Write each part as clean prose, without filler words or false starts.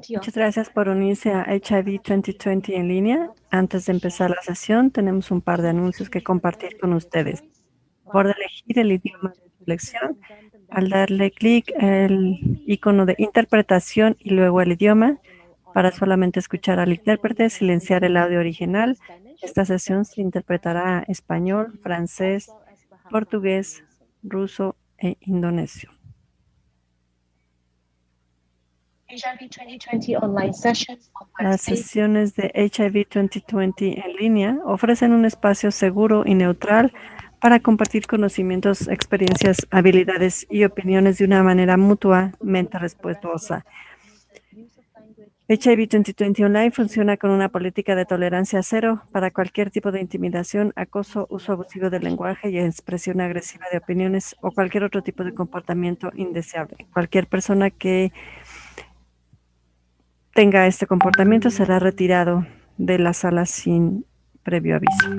Muchas gracias por unirse a HIV 2020 en línea. Antes de empezar la sesión, tenemos un par de anuncios que compartir con ustedes. Por elegir el idioma de su elección, al darle clic el icono de interpretación y luego el idioma, para solamente escuchar al intérprete, silenciar el audio original. Esta sesión se interpretará español, francés, portugués, ruso e indonesio. Las sesiones de HIV 2020 en línea ofrecen un espacio seguro y neutral para compartir conocimientos, experiencias, habilidades y opiniones de una manera mutuamente respetuosa. HIV 2020 Online funciona con una política de tolerancia cero para cualquier tipo de intimidación, acoso, uso abusivo del lenguaje y expresión agresiva de opiniones o cualquier otro tipo de comportamiento indeseable. Cualquier persona que tenga este comportamiento será retirado de la sala sin previo aviso.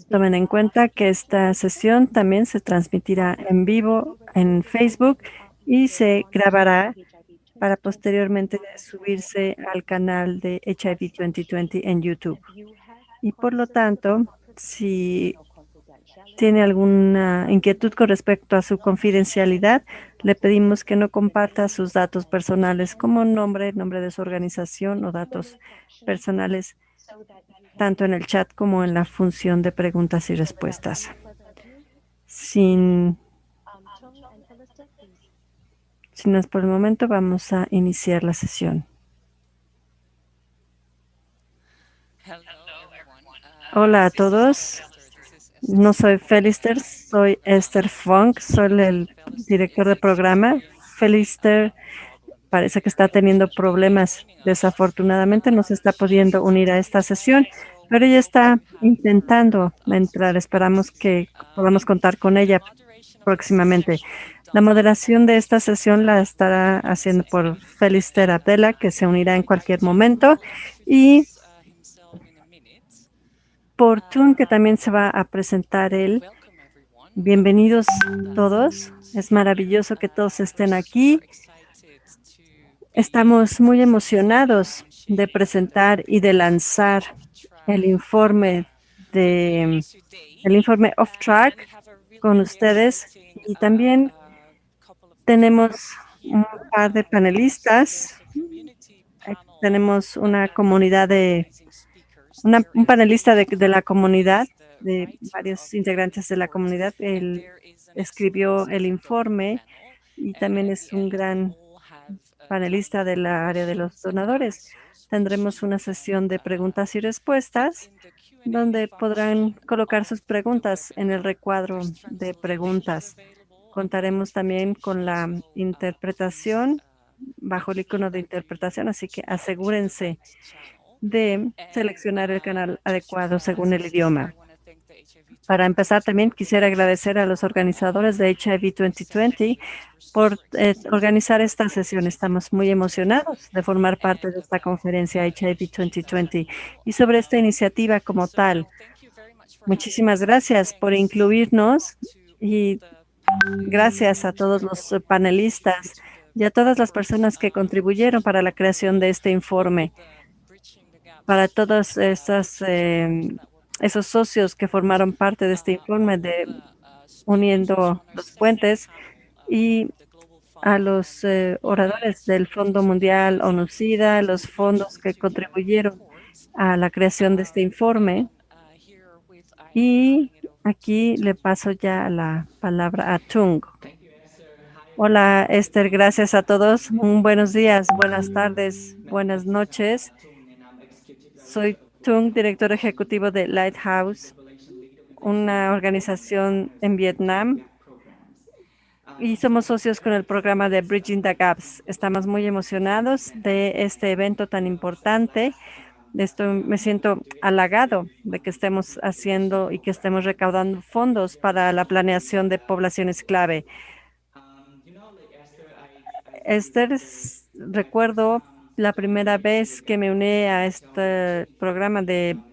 Tomen en cuenta que esta sesión también se transmitirá en vivo en Facebook y se grabará para posteriormente subirse al canal de HIV 2020 en YouTube. Y por lo tanto, si tiene alguna inquietud con respecto a su confidencialidad, le pedimos que no comparta sus datos personales como nombre, nombre de su organización o datos personales, tanto en el chat como en la función de preguntas y respuestas. Sin más por el momento, vamos a iniciar la sesión. Hola a todos. No soy Felister, soy Esther Funk, soy el director de programa. Felister parece que está teniendo problemas. Desafortunadamente no se está pudiendo unir a esta sesión, pero ella está intentando entrar. Esperamos que podamos contar con ella próximamente. La moderación de esta sesión la estará haciendo por Felister Abdella, que se unirá en cualquier momento, y por Tun, que también se va a presentar él. Bienvenidos todos. Es maravilloso que todos estén aquí. Estamos muy emocionados de presentar y de lanzar el informe Off Track con ustedes, y también tenemos un par de panelistas. Tenemos una comunidad un panelista de la comunidad, de varios integrantes de la comunidad. Él escribió el informe y también es un gran panelista de la área de los donadores. Tendremos una sesión de preguntas y respuestas donde podrán colocar sus preguntas en el recuadro de preguntas. Contaremos también con la interpretación bajo el icono de interpretación, así que asegúrense de seleccionar el canal adecuado según el idioma. Para empezar, también quisiera agradecer a los organizadores de HIV 2020 por organizar esta sesión. Estamos muy emocionados de formar parte de esta conferencia HIV 2020 y sobre esta iniciativa como tal. Muchísimas gracias por incluirnos y gracias a todos los panelistas y a todas las personas que contribuyeron para la creación de este informe, para todos esos socios que formaron parte de este informe de Uniendo los Puentes, y a los oradores del Fondo Mundial, ONU-SIDA, los fondos que contribuyeron a la creación de este informe. Y aquí le paso ya la palabra a Tung. Hola, Esther, gracias a todos. Buenos días, buenas tardes, buenas noches. Soy Tung, director ejecutivo de Lighthouse, una organización en Vietnam, y somos socios con el programa de Bridging the Gaps. Estamos muy emocionados de este evento tan importante. Me siento halagado de que estemos haciendo y que estemos recaudando fondos para la planeación de poblaciones clave. Esther, recuerdo la primera vez que me uní a este programa en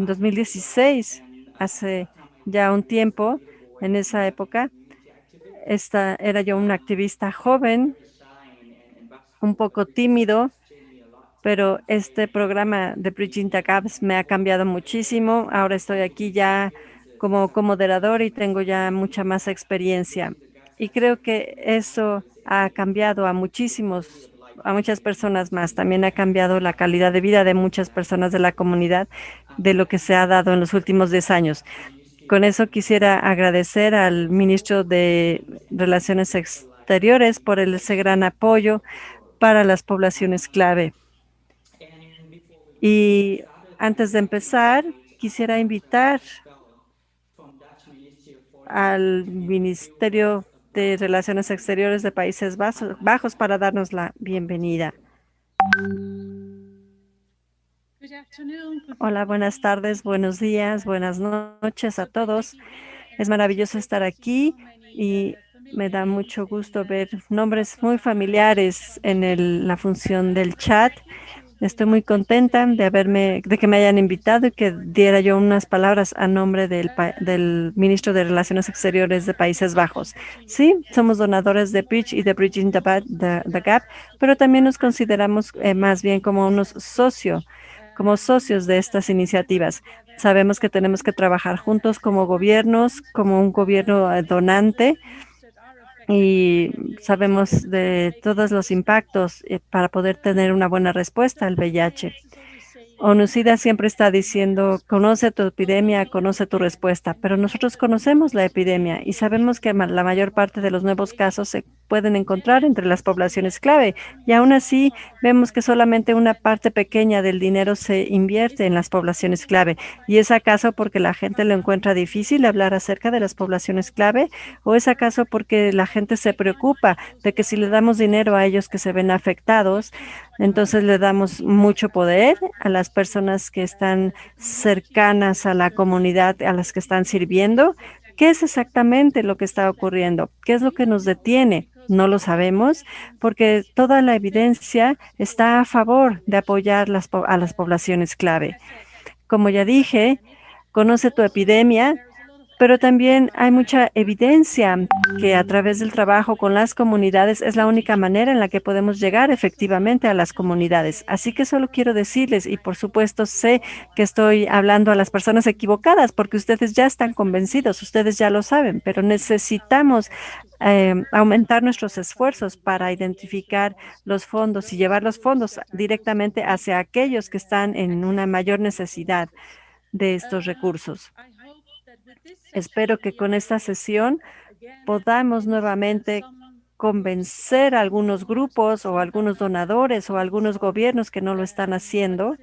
2016, hace ya un tiempo. En esa época Era yo un activista joven, un poco tímido, pero este programa de Bridging the Gaps me ha cambiado muchísimo. Ahora estoy aquí ya como moderador y tengo ya mucha más experiencia. Y creo que eso ha cambiado a muchas personas más. También ha cambiado la calidad de vida de muchas personas de la comunidad de lo que se ha dado en los últimos 10 años. Con eso quisiera agradecer al ministro de Relaciones Exteriores por ese gran apoyo para las poblaciones clave. Y antes de empezar, quisiera invitar al Ministerio de Relaciones Exteriores de Países Bajos para darnos la bienvenida. Hola, buenas tardes, buenos días, buenas noches a todos. Es maravilloso estar aquí y me da mucho gusto ver nombres muy familiares en la función del chat. Estoy muy contenta de que me hayan invitado y que diera yo unas palabras a nombre del ministro de Relaciones Exteriores de Países Bajos. Sí, somos donadores de Bridge y de Bridging the Gap, pero también nos consideramos más bien como socios de estas iniciativas. Sabemos que tenemos que trabajar juntos como gobiernos, como un gobierno donante, y sabemos de todos los impactos para poder tener una buena respuesta al VIH. ONU-SIDA siempre está diciendo, conoce tu epidemia, conoce tu respuesta, pero nosotros conocemos la epidemia y sabemos que la mayor parte de los nuevos casos se pueden encontrar entre las poblaciones clave, y aún así vemos que solamente una parte pequeña del dinero se invierte en las poblaciones clave. ¿Y es acaso porque la gente lo encuentra difícil hablar acerca de las poblaciones clave? ¿O es acaso porque la gente se preocupa de que si le damos dinero a ellos que se ven afectados, entonces le damos mucho poder a las personas que están cercanas a la comunidad a las que están sirviendo? ¿Qué es exactamente lo que está ocurriendo? ¿Qué es lo que nos detiene? No lo sabemos, porque toda la evidencia está a favor de apoyar a las poblaciones clave. Como ya dije, conoce tu epidemia, pero también hay mucha evidencia que a través del trabajo con las comunidades es la única manera en la que podemos llegar efectivamente a las comunidades. Así que solo quiero decirles, y por supuesto sé que estoy hablando a las personas equivocadas porque ustedes ya están convencidos, ustedes ya lo saben, pero necesitamos aumentar nuestros esfuerzos para identificar los fondos y llevar los fondos directamente hacia aquellos que están en una mayor necesidad de estos recursos. Espero que con esta sesión podamos nuevamente convencer a algunos grupos o algunos donadores o algunos gobiernos que no lo están haciendo,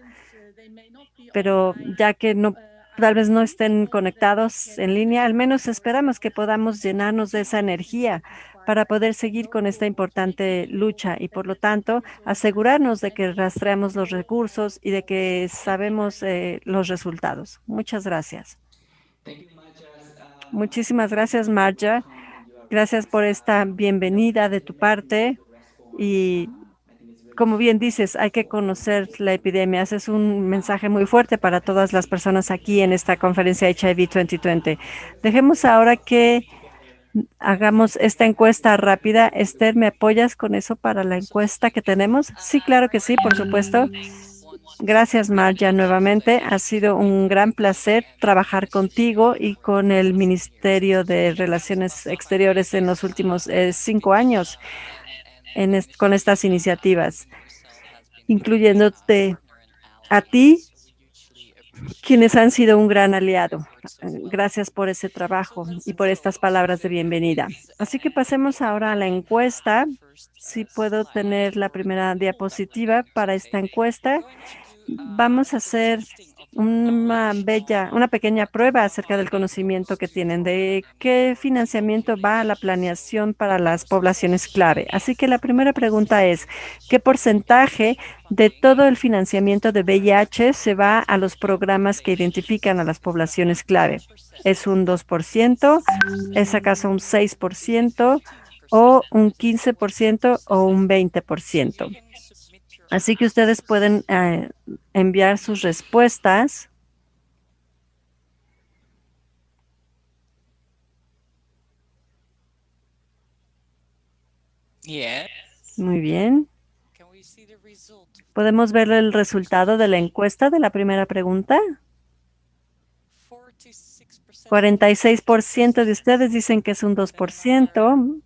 pero ya que tal vez no estén conectados en línea, al menos esperamos que podamos llenarnos de esa energía para poder seguir con esta importante lucha y, por lo tanto, asegurarnos de que rastreamos los recursos y de que sabemos los resultados. Muchas gracias. Muchísimas gracias, Marja. Gracias por esta bienvenida de tu parte. Y como bien dices, hay que conocer la epidemia. Ese es un mensaje muy fuerte para todas las personas aquí en esta conferencia HIV 2020. Dejemos ahora que hagamos esta encuesta rápida. Esther, ¿me apoyas con eso para la encuesta que tenemos? Sí, claro que sí, por supuesto. Gracias, Marja, nuevamente. Ha sido un gran placer trabajar contigo y con el Ministerio de Relaciones Exteriores en los últimos 5 años con estas iniciativas, incluyéndote a ti, quienes han sido un gran aliado. Gracias por ese trabajo y por estas palabras de bienvenida. Así que pasemos ahora a la encuesta. Si puedo tener la primera diapositiva para esta encuesta. Vamos a hacer una pequeña prueba acerca del conocimiento que tienen de qué financiamiento va a la planeación para las poblaciones clave. Así que la primera pregunta es, ¿qué porcentaje de todo el financiamiento de VIH se va a los programas que identifican a las poblaciones clave? ¿Es un 2%? ¿Es acaso un 6%? ¿O un 15% o un 20%? Así que ustedes pueden enviar sus respuestas. Muy bien. ¿Podemos ver el resultado de la encuesta de la primera pregunta? 46% de ustedes dicen que es un 2%.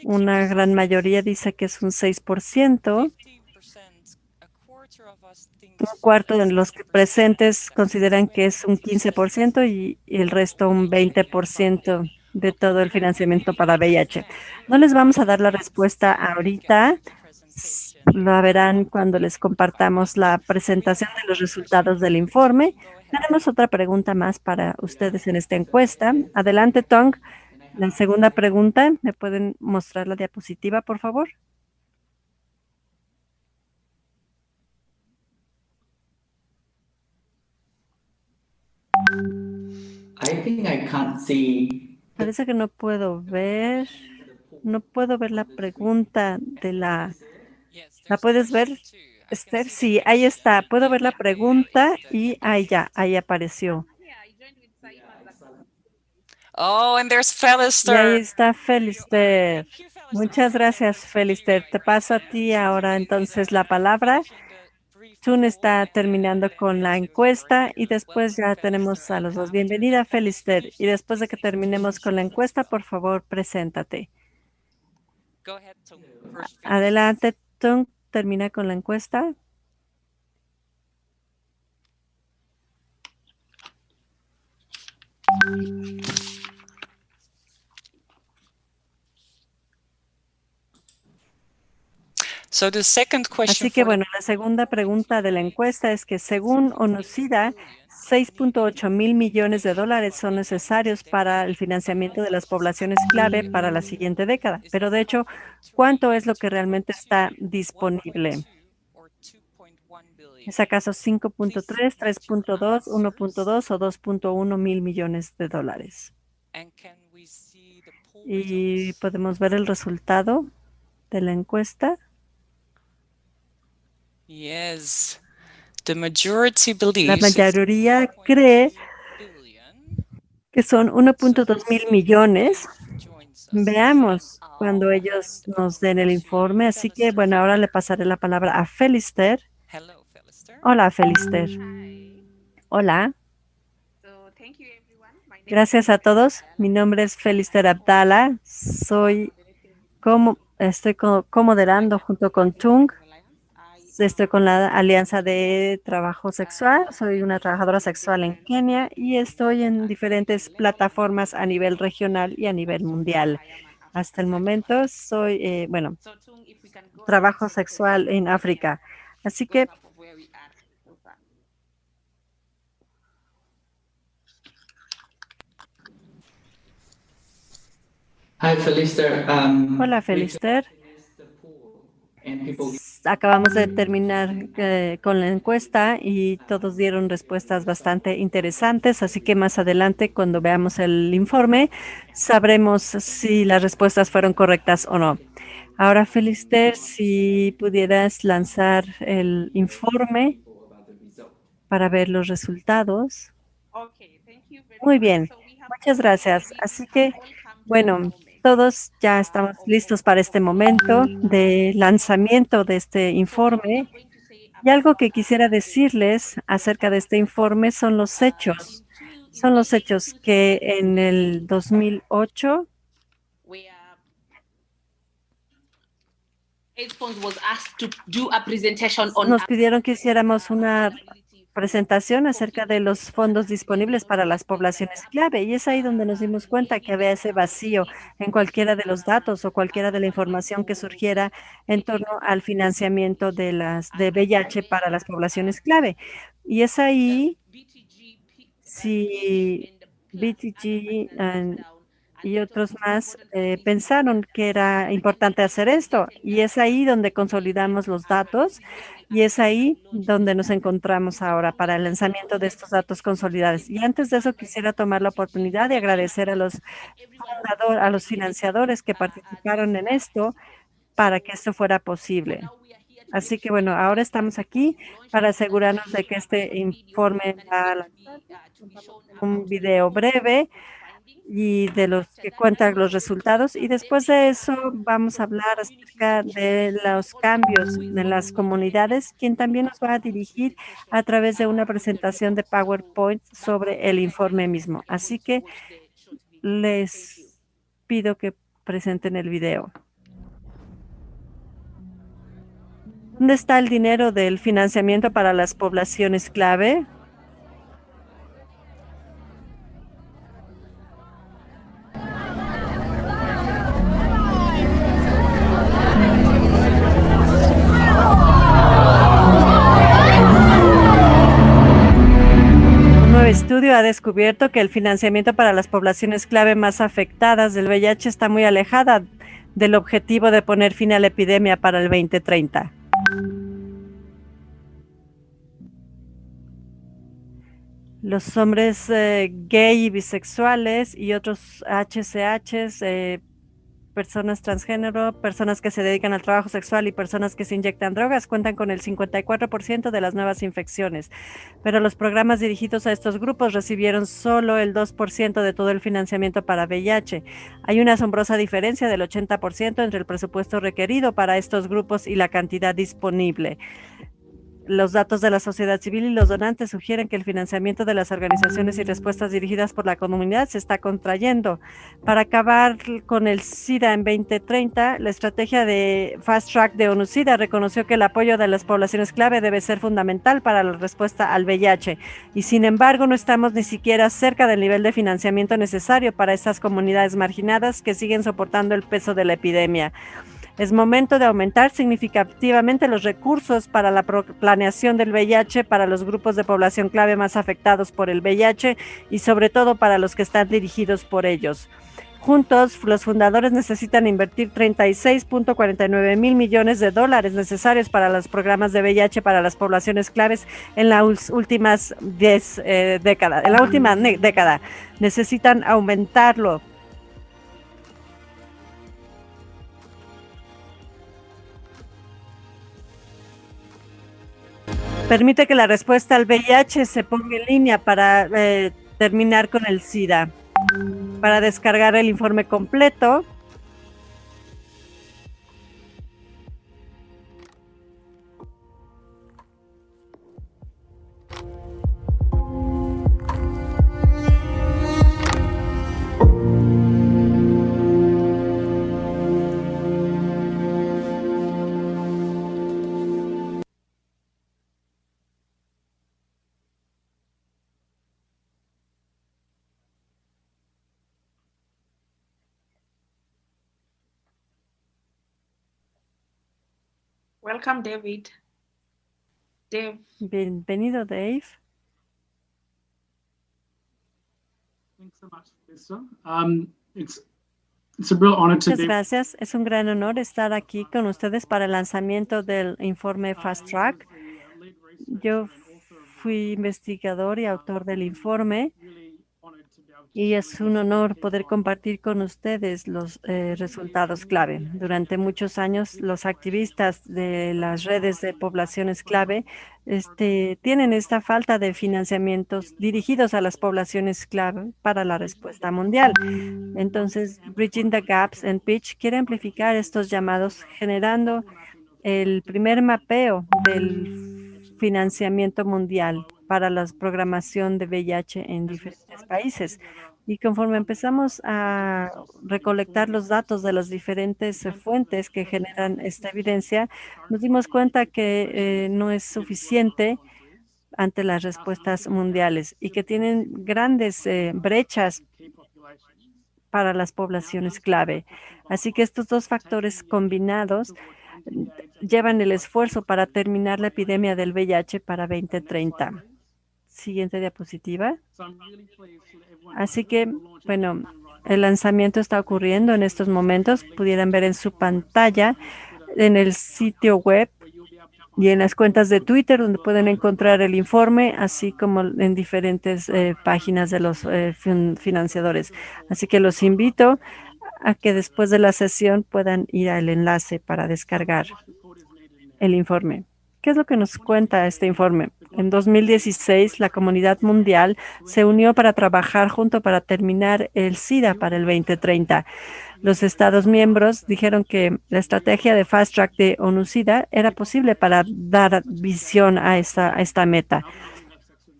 Una gran mayoría dice que es un 6%. Un cuarto de los presentes consideran que es un 15% y el resto un 20% de todo el financiamiento para VIH. No les vamos a dar la respuesta ahorita. La verán cuando les compartamos la presentación de los resultados del informe. Tenemos otra pregunta más para ustedes en esta encuesta. Adelante, Tong. La segunda pregunta, ¿me pueden mostrar la diapositiva, por favor? I think I can't see. Parece que no puedo ver. No puedo ver la pregunta de la... ¿La puedes ver, Esther? Sí, ahí está. Puedo ver la pregunta y ahí ya, ahí apareció. Y ahí está Felister. Muchas gracias, Felister. Te paso a ti ahora entonces la palabra. Tun está terminando con la encuesta y después ya tenemos a los dos. Bienvenida, Felister. Y después de que terminemos con la encuesta, por favor, preséntate. Adelante, Tun, termina con la encuesta. Así que bueno, la segunda pregunta de la encuesta es que según ONUCIDA, 6.8 mil millones de dólares son necesarios para el financiamiento de las poblaciones clave para la siguiente década. Pero de hecho, ¿cuánto es lo que realmente está disponible? ¿Es acaso 5.3, 3.2, 1.2 o 2.1 mil millones de dólares? Y podemos ver el resultado de la encuesta. La mayoría cree que son 1.2 mil millones. Veamos cuando ellos nos den el informe. Así que, bueno, ahora le pasaré la palabra a Felister. Hola, Felister. Hola. Gracias a todos. Mi nombre es Felister Abdala. Estoy comoderando junto con Tung. Estoy con la Alianza de Trabajo Sexual. Soy una trabajadora sexual en Kenia y estoy en diferentes plataformas a nivel regional y a nivel mundial. Hasta el momento soy, trabajo sexual en África. Así que, Hi, Felister. hola, Felister. Acabamos de terminar con la encuesta y todos dieron respuestas bastante interesantes, así que más adelante, cuando veamos el informe, sabremos si las respuestas fueron correctas o no. Ahora, Felister, si pudieras lanzar el informe para ver los resultados. Muy bien, muchas gracias. Así que, bueno, todos ya estamos listos para este momento de lanzamiento de este informe. Y algo que quisiera decirles acerca de este informe son los hechos. Son los hechos que en el 2008 nos pidieron que hiciéramos una presentación acerca de los fondos disponibles para las poblaciones clave. Y es ahí donde nos dimos cuenta que había ese vacío en cualquiera de los datos o cualquiera de la información que surgiera en torno al financiamiento de VIH para las poblaciones clave. Y es ahí si BTG y otros más pensaron que era importante hacer esto. Y es ahí donde consolidamos los datos y es ahí donde nos encontramos ahora para el lanzamiento de estos datos consolidados. Y antes de eso quisiera tomar la oportunidad de agradecer a a los financiadores que participaron en esto para que esto fuera posible. Así que bueno, ahora estamos aquí para asegurarnos de que este informe va a lanzar. Contamos con un video breve y de los que cuentan los resultados. Y después de eso vamos a hablar acerca de los cambios en las comunidades, quien también nos va a dirigir a través de una presentación de PowerPoint sobre el informe mismo. Así que les pido que presenten el video. ¿Dónde está el dinero del financiamiento para las poblaciones clave? Un nuevo estudio ha descubierto que el financiamiento para las poblaciones clave más afectadas del VIH está muy alejada del objetivo de poner fin a la epidemia para el 2030. Los hombres gay y bisexuales y otros HCHs, personas transgénero, personas que se dedican al trabajo sexual y personas que se inyectan drogas cuentan con el 54% de las nuevas infecciones, pero los programas dirigidos a estos grupos recibieron solo el 2% de todo el financiamiento para VIH. Hay una asombrosa diferencia del 80% entre el presupuesto requerido para estos grupos y la cantidad disponible. Los datos de la sociedad civil y los donantes sugieren que el financiamiento de las organizaciones y respuestas dirigidas por la comunidad se está contrayendo. Para acabar con el SIDA en 2030, la estrategia de Fast Track de ONU-SIDA reconoció que el apoyo de las poblaciones clave debe ser fundamental para la respuesta al VIH. Y sin embargo, no estamos ni siquiera cerca del nivel de financiamiento necesario para estas comunidades marginadas que siguen soportando el peso de la epidemia. Es momento de aumentar significativamente los recursos para la planeación del VIH para los grupos de población clave más afectados por el VIH y sobre todo para los que están dirigidos por ellos. Juntos, los fundadores necesitan invertir 36.49 mil millones de dólares necesarios para los programas de VIH para las poblaciones claves en las últimas décadas. En la última década necesitan aumentarlo. Permite que la respuesta al VIH se ponga en línea para terminar con el SIDA. Para descargar el informe completo, Welcome, David. Dave. Bienvenido, Dave. Thanks so much, Lisa. It's a real honor to Muchas gracias. Es un gran honor estar aquí con ustedes para el lanzamiento del informe Fast Track. Yo fui investigador y autor del informe y es un honor poder compartir con ustedes los resultados clave. Durante muchos años, los activistas de las redes de poblaciones clave tienen esta falta de financiamientos dirigidos a las poblaciones clave para la respuesta mundial. Entonces, Bridging the Gaps en Pitch quiere amplificar estos llamados, generando el primer mapeo del financiamiento mundial para la programación de VIH en diferentes países. Y conforme empezamos a recolectar los datos de las diferentes fuentes que generan esta evidencia, nos dimos cuenta que no es suficiente ante las respuestas mundiales y que tienen grandes brechas para las poblaciones clave. Así que estos dos factores combinados llevan el esfuerzo para terminar la epidemia del VIH para 2030. Siguiente diapositiva. Así que, bueno, el lanzamiento está ocurriendo en estos momentos. Pudieran ver en su pantalla, en el sitio web y en las cuentas de Twitter, donde pueden encontrar el informe, así como en diferentes páginas de los financiadores. Así que los invito a que después de la sesión puedan ir al enlace para descargar el informe. ¿Qué es lo que nos cuenta este informe? En 2016, la comunidad mundial se unió para trabajar junto para terminar el SIDA para el 2030. Los Estados miembros dijeron que la estrategia de Fast Track de ONU-SIDA era posible para dar visión a esta meta.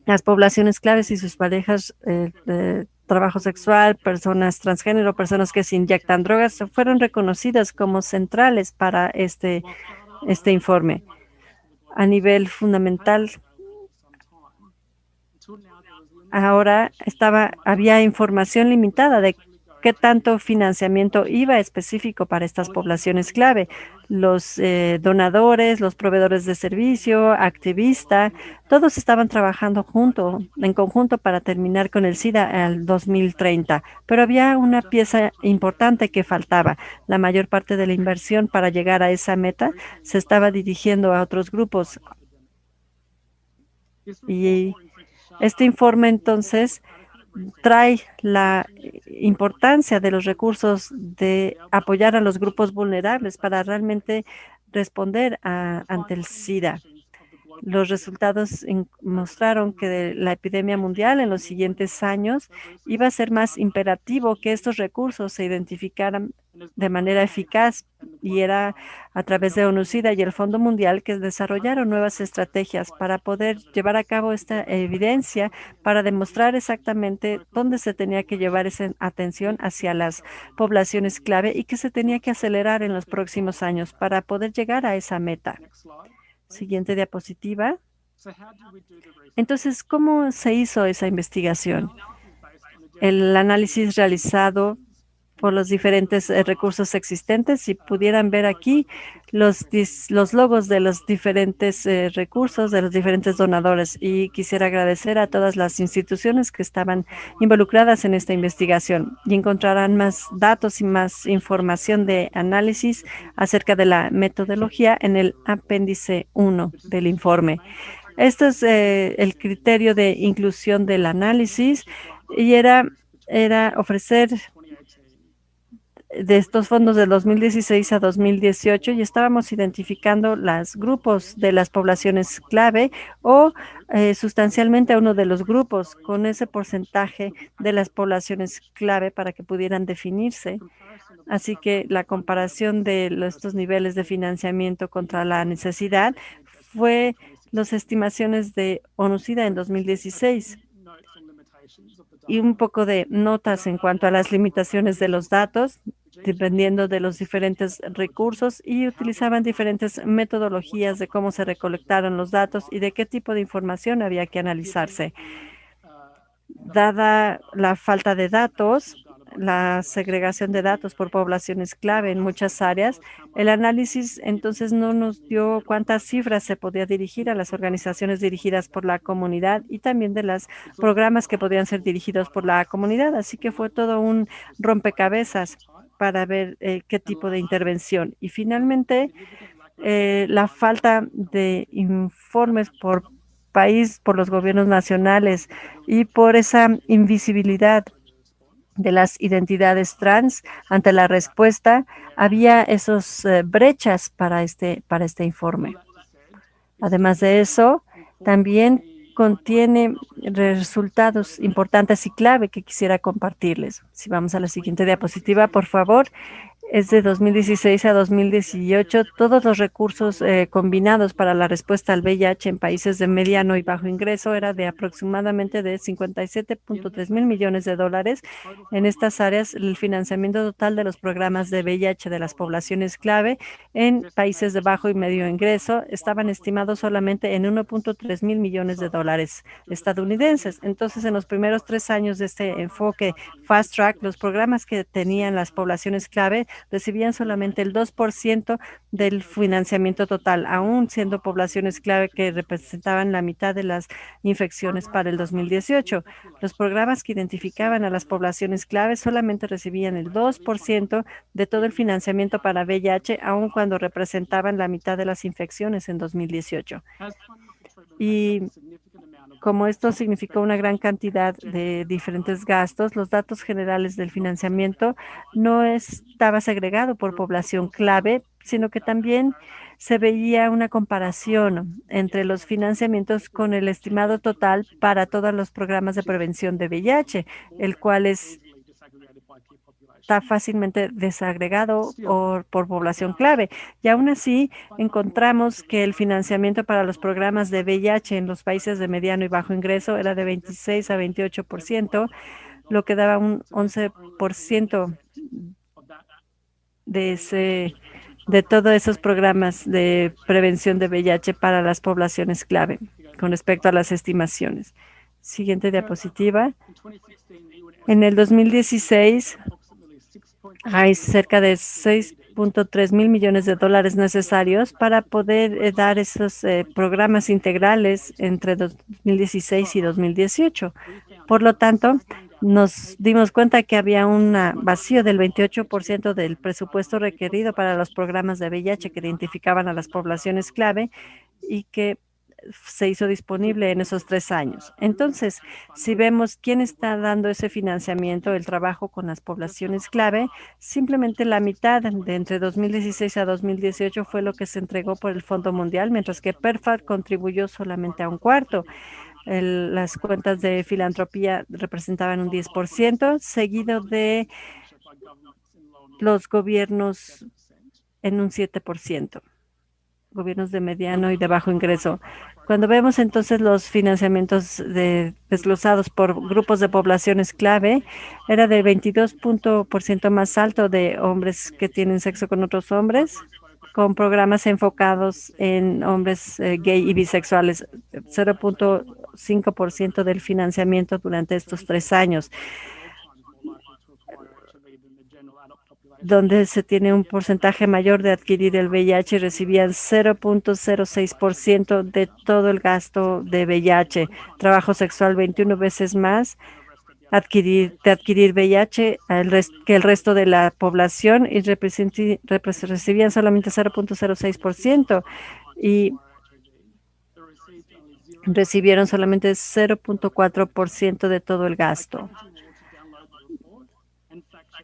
Las poblaciones claves y sus parejas de trabajo sexual, personas transgénero, personas que se inyectan drogas, fueron reconocidas como centrales para este informe. A nivel fundamental, ahora había información limitada de qué tanto financiamiento iba específico para estas poblaciones clave. Los donadores, los proveedores de servicio, activistas, todos estaban trabajando en conjunto para terminar con el SIDA al 2030. Pero había una pieza importante que faltaba. La mayor parte de la inversión para llegar a esa meta se estaba dirigiendo a otros grupos. Y este informe entonces trae la importancia de los recursos de apoyar a los grupos vulnerables para realmente responder ante el SIDA. Los resultados mostraron que la epidemia mundial en los siguientes años iba a ser más imperativo que estos recursos se identificaran de manera eficaz, y era a través de ONU-SIDA y el Fondo Mundial que desarrollaron nuevas estrategias para poder llevar a cabo esta evidencia, para demostrar exactamente dónde se tenía que llevar esa atención hacia las poblaciones clave y que se tenía que acelerar en los próximos años para poder llegar a esa meta. Siguiente diapositiva. Entonces, ¿cómo se hizo esa investigación? El análisis realizado por los diferentes recursos existentes. Si pudieran ver aquí los logos de los diferentes recursos, de los diferentes donadores. Y quisiera agradecer a todas las instituciones que estaban involucradas en esta investigación. Y encontrarán más datos y más información de análisis acerca de la metodología en el apéndice 1 del informe. Este es el criterio de inclusión del análisis, y era ofrecer de estos fondos de 2016 a 2018, y estábamos identificando los grupos de las poblaciones clave o sustancialmente a uno de los grupos con ese porcentaje de las poblaciones clave para que pudieran definirse. Así que la comparación de estos niveles de financiamiento contra la necesidad fue las estimaciones de ONU-SIDA en 2016. Y un poco de notas en cuanto a las limitaciones de los datos, dependiendo de los diferentes recursos, y utilizaban diferentes metodologías de cómo se recolectaron los datos y de qué tipo de información había que analizarse. Dada la falta de datos, la segregación de datos por poblaciones clave en muchas áreas, el análisis entonces no nos dio cuántas cifras se podía dirigir a las organizaciones dirigidas por la comunidad y también de los programas que podían ser dirigidos por la comunidad. Así que fue todo un rompecabezas para ver qué tipo de intervención. Y finalmente, la falta de informes por país, por los gobiernos nacionales y por esa invisibilidad de las identidades trans ante la respuesta, había esas brechas para este informe. Además de eso, también contiene resultados importantes y clave que quisiera compartirles. Si vamos a la siguiente diapositiva, por favor. Es de 2016 a 2018, todos los recursos combinados para la respuesta al VIH en países de mediano y bajo ingreso era de aproximadamente de 57.3 mil millones de dólares. En estas áreas, el financiamiento total de los programas de VIH de las poblaciones clave en países de bajo y medio ingreso estaban estimados solamente en 1.3 mil millones de dólares estadounidenses. Entonces, en los primeros 3 años de este enfoque Fast Track, los programas que tenían las poblaciones clave recibían solamente el 2% del financiamiento total, aún siendo poblaciones clave que representaban la mitad de las infecciones para el 2018. Los programas que identificaban a las poblaciones clave solamente recibían el 2% de todo el financiamiento para VIH, aun cuando representaban la mitad de las infecciones en 2018. Y como esto significó una gran cantidad de diferentes gastos, los datos generales del financiamiento no estaba segregado por población clave, sino que también se veía una comparación entre los financiamientos con el estimado total para todos los programas de prevención de VIH, el cual está fácilmente desagregado por población clave. Y aún así, encontramos que el financiamiento para los programas de VIH en los países de mediano y bajo ingreso era de 26 a 28%, lo que daba un 11% de todos esos programas de prevención de VIH para las poblaciones clave con respecto a las estimaciones. Siguiente diapositiva. En el 2016 hay cerca de 6.3 mil millones de dólares necesarios para poder dar esos programas integrales entre 2016 y 2018. Por lo tanto, nos dimos cuenta que había un vacío del 28% del presupuesto requerido para los programas de VIH que identificaban a las poblaciones clave y que se hizo disponible en esos 3 años. Entonces, si vemos quién está dando ese financiamiento, el trabajo con las poblaciones clave, simplemente la mitad de entre 2016 a 2018 fue lo que se entregó por el Fondo Mundial, mientras que PEPFAR contribuyó solamente a un cuarto. Las cuentas de filantropía representaban un 10%, seguido de los gobiernos en un 7%, gobiernos de mediano y de bajo ingreso. Cuando vemos entonces los financiamientos desglosados por grupos de poblaciones clave, era de 22% más alto de hombres que tienen sexo con otros hombres, con programas enfocados en hombres gay y bisexuales, 0.5% del financiamiento durante estos 3 años, donde se tiene un porcentaje mayor de adquirir el VIH, recibían 0.06% de todo el gasto de VIH, trabajo sexual 21 veces más, de adquirir VIH que el resto de la población y recibían solamente 0.06% y recibieron solamente 0.4% de todo el gasto.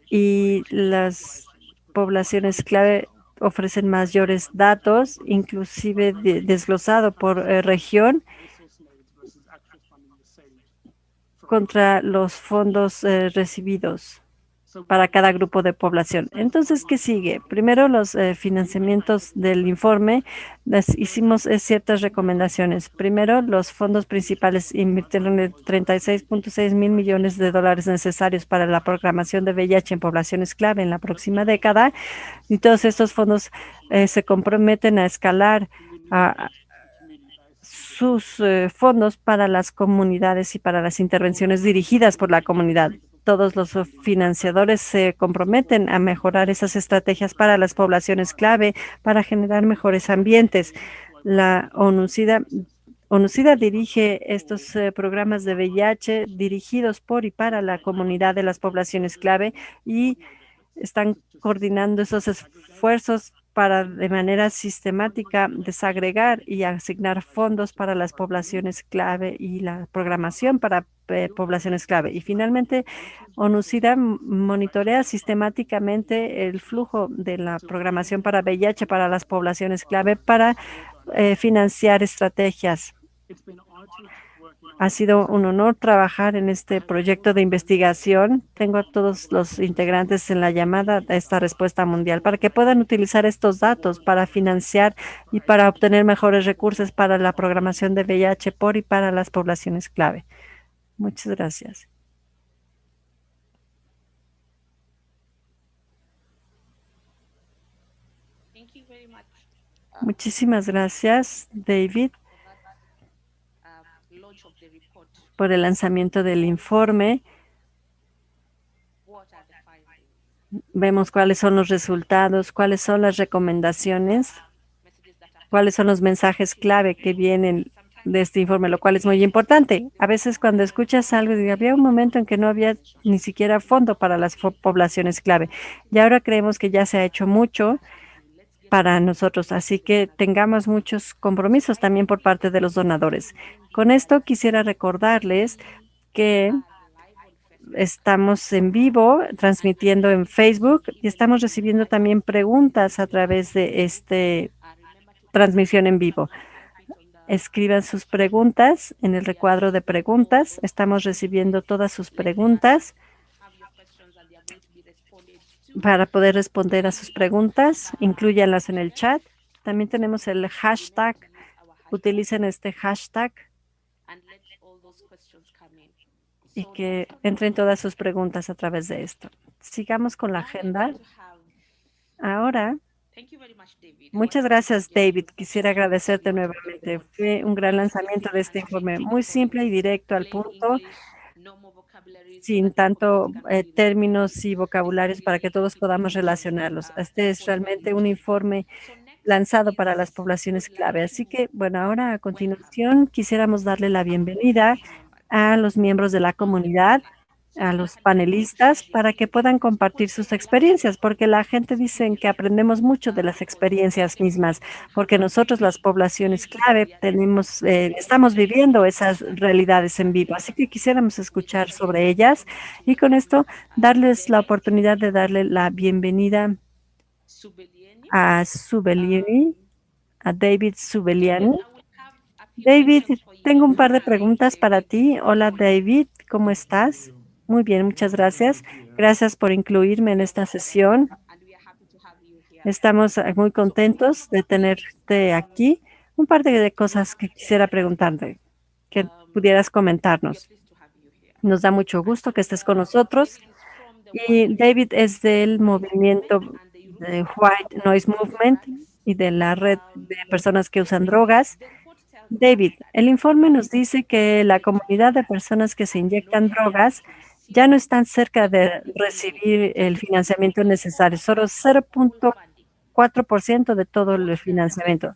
Y las poblaciones clave ofrecen mayores datos, inclusive desglosado por región, contra los fondos recibidos para cada grupo de población. Entonces, ¿qué sigue? Primero, los financiamientos del informe. Les hicimos ciertas recomendaciones. Primero, los fondos principales invirtieron 36.6 mil millones de dólares necesarios para la programación de VIH en poblaciones clave en la próxima década. Y todos estos fondos se comprometen a escalar sus fondos para las comunidades y para las intervenciones dirigidas por la comunidad. Todos los financiadores se comprometen a mejorar esas estrategias para las poblaciones clave, para generar mejores ambientes. La ONU-SIDA dirige estos programas de VIH dirigidos por y para la comunidad de las poblaciones clave y están coordinando esos esfuerzos para de manera sistemática desagregar y asignar fondos para las poblaciones clave y la programación para poblaciones clave. Y finalmente, ONU-SIDA monitorea sistemáticamente el flujo de la programación para VIH para las poblaciones clave para financiar estrategias. Ha sido un honor trabajar en este proyecto de investigación. Tengo a todos los integrantes en la llamada a esta respuesta mundial para que puedan utilizar estos datos para financiar y para obtener mejores recursos para la programación de VIH por y para las poblaciones clave. Muchas gracias. Muchísimas gracias, David, por el lanzamiento del informe. Vemos cuáles son los resultados, cuáles son las recomendaciones, cuáles son los mensajes clave que vienen de este informe, lo cual es muy importante. A veces cuando escuchas algo, había un momento en que no había ni siquiera fondo para las poblaciones clave. Y ahora creemos que ya se ha hecho mucho para nosotros, así que tengamos muchos compromisos también por parte de los donadores. Con esto quisiera recordarles que estamos en vivo transmitiendo en Facebook y estamos recibiendo también preguntas a través de este transmisión en vivo. Escriban sus preguntas en el recuadro de preguntas. Estamos recibiendo todas sus preguntas para poder responder a sus preguntas. Inclúyanlas en el chat. También tenemos el hashtag. Utilicen este hashtag y que entren todas sus preguntas a través de esto. Sigamos con la agenda. Ahora, muchas gracias, David. Quisiera agradecerte nuevamente. Fue un gran lanzamiento de este informe, muy simple y directo al punto, sin tanto términos y vocabularios para que todos podamos relacionarlos. Este es realmente un informe lanzado para las poblaciones clave. Así que, bueno, ahora a continuación quisiéramos darle la bienvenida a los miembros de la comunidad, a los panelistas, para que puedan compartir sus experiencias, porque la gente dice que aprendemos mucho de las experiencias mismas, porque nosotros, las poblaciones clave, estamos viviendo esas realidades en vivo. Así que quisiéramos escuchar sobre ellas y con esto darles la oportunidad de darle la bienvenida a David Subeliani. David, tengo un par de preguntas para ti. Hola, David, ¿cómo estás? Muy bien, muchas gracias. Gracias por incluirme en esta sesión. Estamos muy contentos de tenerte aquí. Un par de cosas que quisiera preguntarte, que pudieras comentarnos. Nos da mucho gusto que estés con nosotros. Y David es del movimiento de White Noise Movement y de la red de personas que usan drogas. David, el informe nos dice que la comunidad de personas que se inyectan drogas ya no están cerca de recibir el financiamiento necesario, solo 0.4% de todo el financiamiento.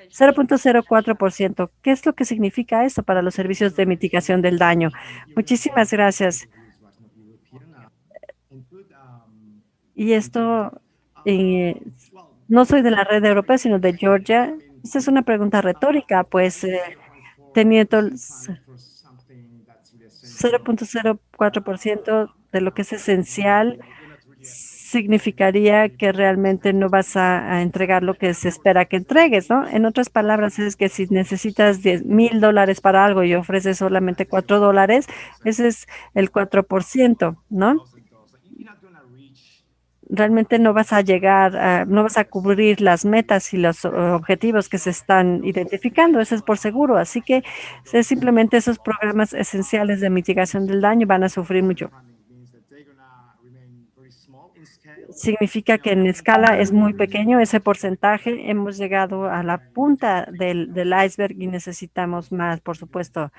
0.04%. ¿Qué es lo que significa eso para los servicios de mitigación del daño? Muchísimas gracias. Y esto, no soy de la red europea, sino de Georgia. Esta es una pregunta retórica, pues teniendo el 0.04% de lo que es esencial, significaría que realmente no vas a entregar lo que se espera que entregues, ¿no? En otras palabras, es que si necesitas $10,000 para algo y ofreces solamente $4, ese es el 4%, ¿no? Realmente no vas a llegar, no vas a cubrir las metas y los objetivos que se están identificando, eso es por seguro. Así que simplemente esos programas esenciales de mitigación del daño van a sufrir mucho. Significa que en escala es muy pequeño ese porcentaje. Hemos llegado a la punta del iceberg y necesitamos más, por supuesto.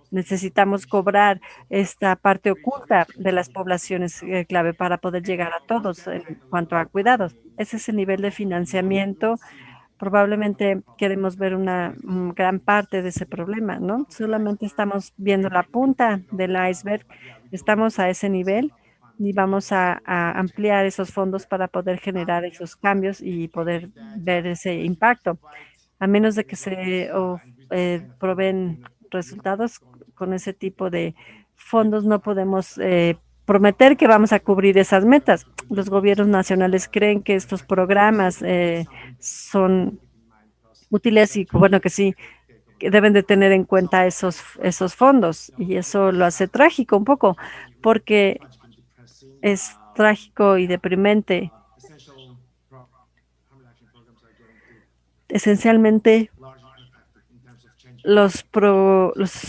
Necesitamos cobrar esta parte oculta de las poblaciones clave para poder llegar a todos en cuanto a cuidados. Ese es el nivel de financiamiento. Probablemente queremos ver una gran parte de ese problema, ¿no? Solamente estamos viendo la punta del iceberg. Estamos a ese nivel y vamos a ampliar esos fondos para poder generar esos cambios y poder ver ese impacto. A menos de que se proveen resultados con ese tipo de fondos, no podemos prometer que vamos a cubrir esas metas. Los gobiernos nacionales creen que estos programas son útiles y bueno que sí, que deben de tener en cuenta esos fondos y eso lo hace trágico un poco porque es trágico y deprimente. Esencialmente, los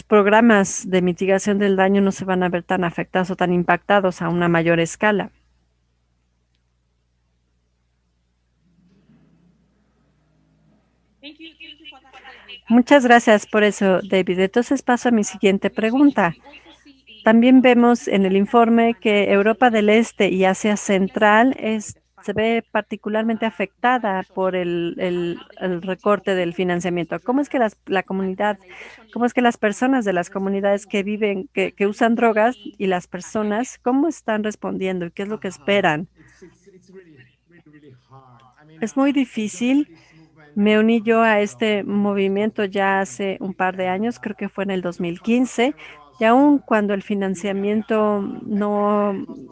programas de mitigación del daño no se van a ver tan afectados o tan impactados a una mayor escala. Muchas gracias por eso, David. Entonces paso a mi siguiente pregunta. También vemos en el informe que Europa del Este y Asia Central se ve particularmente afectada por el recorte del financiamiento. ¿Cómo es que cómo es que las personas de las comunidades que viven, que usan drogas y las personas, cómo están respondiendo y qué es lo que esperan? Es muy difícil. Me uní yo a este movimiento ya hace un par de años, creo que fue en el 2015, y aun cuando el financiamiento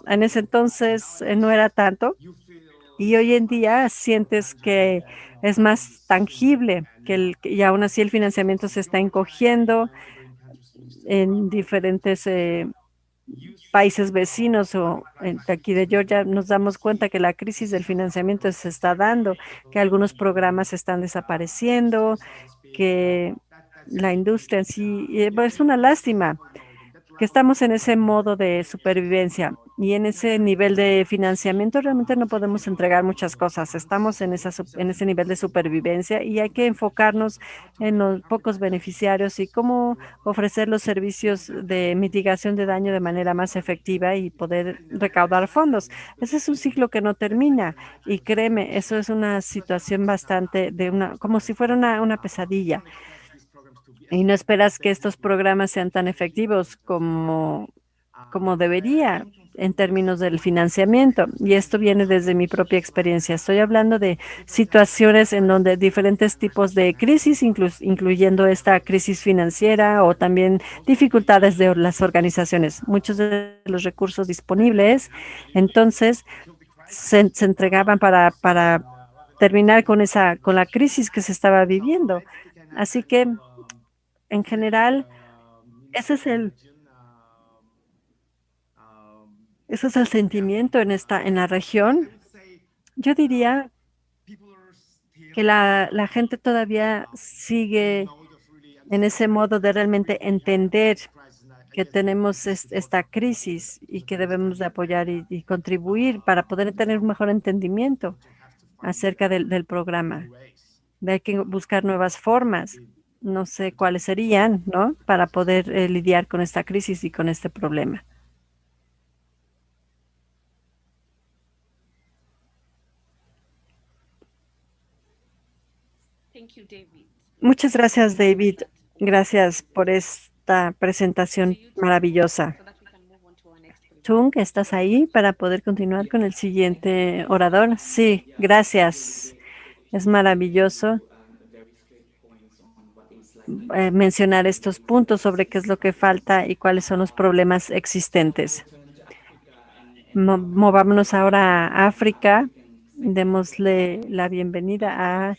en ese entonces no era tanto, Y hoy en día sientes que es más tangible, y aún así el financiamiento se está encogiendo en diferentes países vecinos de aquí de Georgia. Nos damos cuenta que la crisis del financiamiento se está dando, que algunos programas están desapareciendo, que la industria en sí, es una lástima que estamos en ese modo de supervivencia y en ese nivel de financiamiento realmente no podemos entregar muchas cosas. Estamos en ese nivel de supervivencia y hay que enfocarnos en los pocos beneficiarios y cómo ofrecer los servicios de mitigación de daño de manera más efectiva y poder recaudar fondos. Ese es un ciclo que no termina y créeme, eso es una situación bastante como si fuera una pesadilla. Y no esperas que estos programas sean tan efectivos como debería en términos del financiamiento. Y esto viene desde mi propia experiencia. Estoy hablando de situaciones en donde diferentes tipos de crisis, incluyendo esta crisis financiera o también dificultades de las organizaciones. Muchos de los recursos disponibles, entonces, se entregaban para terminar con la crisis que se estaba viviendo. Así que en general, ese es ese es el sentimiento en la región. Yo diría que la gente todavía sigue en ese modo de realmente entender que tenemos esta crisis y que debemos de apoyar y contribuir para poder tener un mejor entendimiento acerca del programa. Hay que buscar nuevas formas. No sé cuáles serían, ¿no? Para poder lidiar con esta crisis y con este problema. Muchas gracias, David. Gracias por esta presentación maravillosa. Tung, ¿estás ahí para poder continuar con el siguiente orador? Sí, gracias. Es maravilloso mencionar estos puntos sobre qué es lo que falta y cuáles son los problemas existentes. Movámonos ahora a África. Démosle la bienvenida a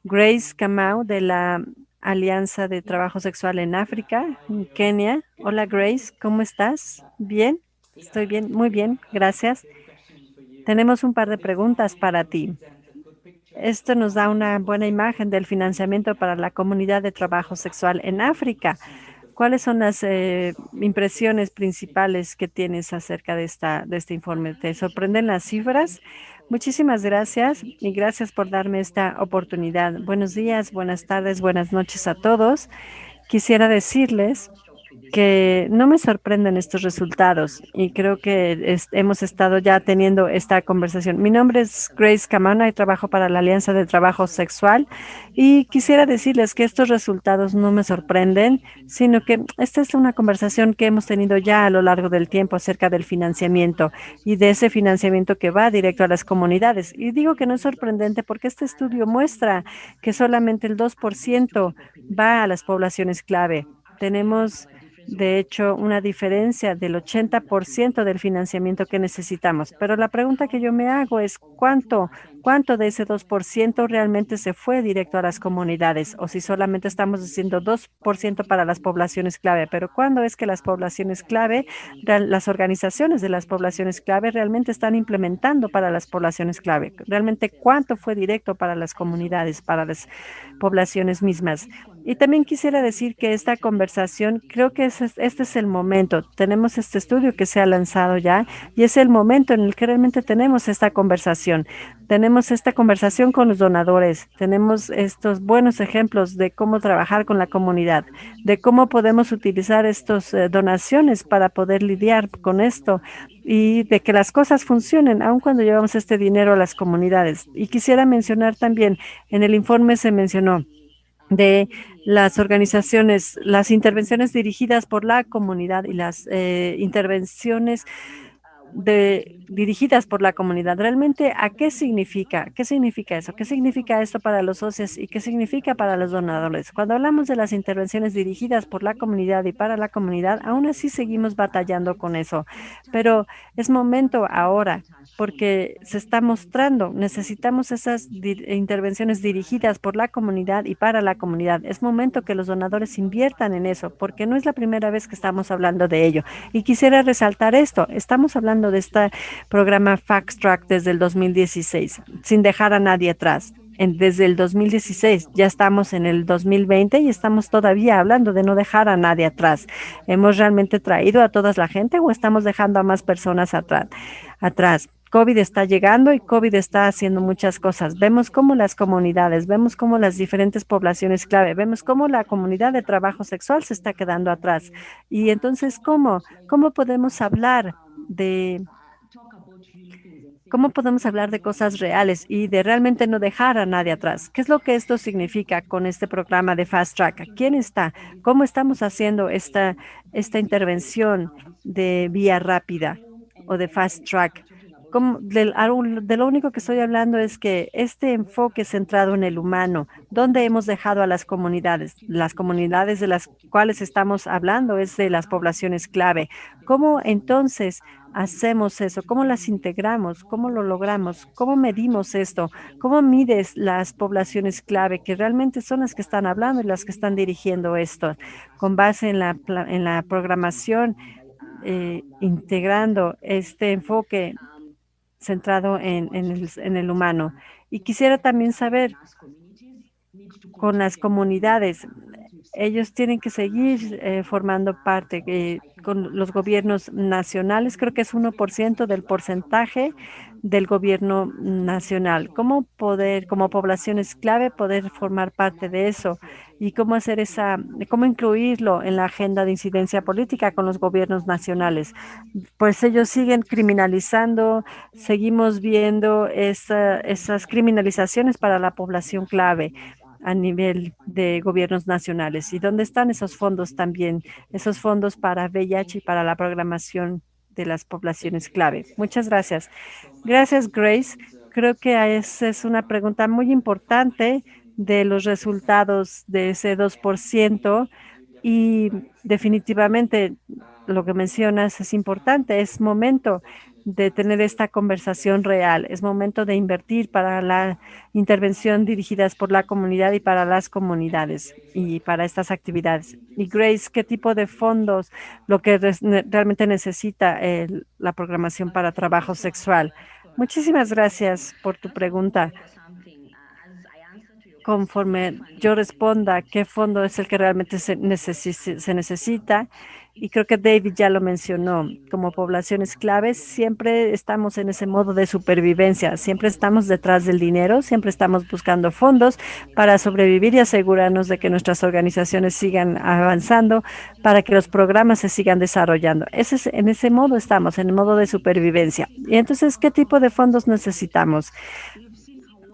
Grace Kamau de la Alianza de Trabajo Sexual en África, en Kenia. Hola Grace, ¿cómo estás? ¿Bien? Estoy bien, muy bien, gracias. Tenemos un par de preguntas para ti. Esto nos da una buena imagen del financiamiento para la comunidad de trabajo sexual en África. ¿Cuáles son las impresiones principales que tienes acerca de este informe? ¿Te sorprenden las cifras? Muchísimas gracias y gracias por darme esta oportunidad. Buenos días, buenas tardes, buenas noches a todos. Quisiera decirles que no me sorprenden estos resultados y creo que hemos estado ya teniendo esta conversación. Mi nombre es Grace Camana y trabajo para la Alianza de Trabajo Sexual y quisiera decirles que estos resultados no me sorprenden, sino que esta es una conversación que hemos tenido ya a lo largo del tiempo acerca del financiamiento y de ese financiamiento que va directo a las comunidades. Y digo que no es sorprendente porque este estudio muestra que solamente el 2% va a las poblaciones clave. Tenemos de hecho, una diferencia del 80% del financiamiento que necesitamos. Pero la pregunta que yo me hago es cuánto de ese 2% realmente se fue directo a las comunidades o si solamente estamos diciendo 2% para las poblaciones clave. Pero ¿cuándo es que las poblaciones clave, las organizaciones de las poblaciones clave realmente están implementando para las poblaciones clave? Realmente cuánto fue directo para las comunidades, para las poblaciones mismas. Y también quisiera decir que esta conversación, creo que este es el momento. Tenemos este estudio que se ha lanzado ya y es el momento en el que realmente tenemos esta conversación. Tenemos esta conversación con los donadores. Tenemos estos buenos ejemplos de cómo trabajar con la comunidad, de cómo podemos utilizar estas donaciones para poder lidiar con esto y de que las cosas funcionen, aun cuando llevamos este dinero a las comunidades. Y quisiera mencionar también, en el informe se mencionó de las organizaciones, las intervenciones dirigidas por la comunidad y las intervenciones dirigidas por la comunidad. Realmente, ¿a qué significa? ¿Qué significa eso? ¿Qué significa esto para los socios y qué significa para los donadores? Cuando hablamos de las intervenciones dirigidas por la comunidad y para la comunidad, aún así seguimos batallando con eso. Pero es momento ahora, porque se está mostrando, necesitamos esas intervenciones dirigidas por la comunidad y para la comunidad. Es momento que los donadores inviertan en eso, porque no es la primera vez que estamos hablando de ello. Y quisiera resaltar esto, estamos hablando de este programa Fast Track desde el 2016, sin dejar a nadie atrás. Desde el 2016, ya estamos en el 2020 y estamos todavía hablando de no dejar a nadie atrás. ¿Hemos realmente traído a toda la gente o estamos dejando a más personas atrás? COVID está llegando y COVID está haciendo muchas cosas. Vemos cómo las comunidades, vemos cómo las diferentes poblaciones clave, vemos cómo la comunidad de trabajo sexual se está quedando atrás. Y entonces, ¿cómo podemos hablar de cosas reales y de realmente no dejar a nadie atrás? ¿Qué es lo que esto significa con este programa de Fast Track? ¿Quién está? ¿Cómo estamos haciendo esta intervención de vía rápida o de Fast Track? De lo único que estoy hablando es que este enfoque centrado en el humano, ¿dónde hemos dejado a las comunidades? Las comunidades de las cuales estamos hablando es de las poblaciones clave. ¿Cómo entonces hacemos eso? ¿Cómo las integramos? ¿Cómo lo logramos? ¿Cómo medimos esto? ¿Cómo mides las poblaciones clave que realmente son las que están hablando y las que están dirigiendo esto? Con base en la programación, integrando este enfoque centrado en el humano. Y quisiera también saber, con las comunidades, ellos tienen que seguir formando parte con los gobiernos nacionales. Creo que es 1% del porcentaje del gobierno nacional. ¿Cómo poder, como poblaciones clave, poder formar parte de eso? Y cómo incluirlo en la agenda de incidencia política con los gobiernos nacionales. Pues ellos siguen criminalizando, seguimos viendo esas criminalizaciones para la población clave a nivel de gobiernos nacionales. ¿Y dónde están esos fondos también? Esos fondos para VIH y para la programación de las poblaciones clave. Muchas gracias. Gracias, Grace. Creo que esa es una pregunta muy importante de los resultados de ese 2% y definitivamente lo que mencionas es importante. Es momento de tener esta conversación real. Es momento de invertir para la intervención dirigidas por la comunidad y para las comunidades y para estas actividades. Y Grace, ¿qué tipo de fondos lo que realmente necesita la programación para trabajo sexual? Muchísimas gracias por tu pregunta. Conforme yo responda qué fondo es el que realmente se necesita, y creo que David ya lo mencionó, como poblaciones claves, siempre estamos en ese modo de supervivencia, siempre estamos detrás del dinero, siempre estamos buscando fondos para sobrevivir y asegurarnos de que nuestras organizaciones sigan avanzando, para que los programas se sigan desarrollando. En ese modo estamos, en el modo de supervivencia. Y entonces, ¿qué tipo de fondos necesitamos?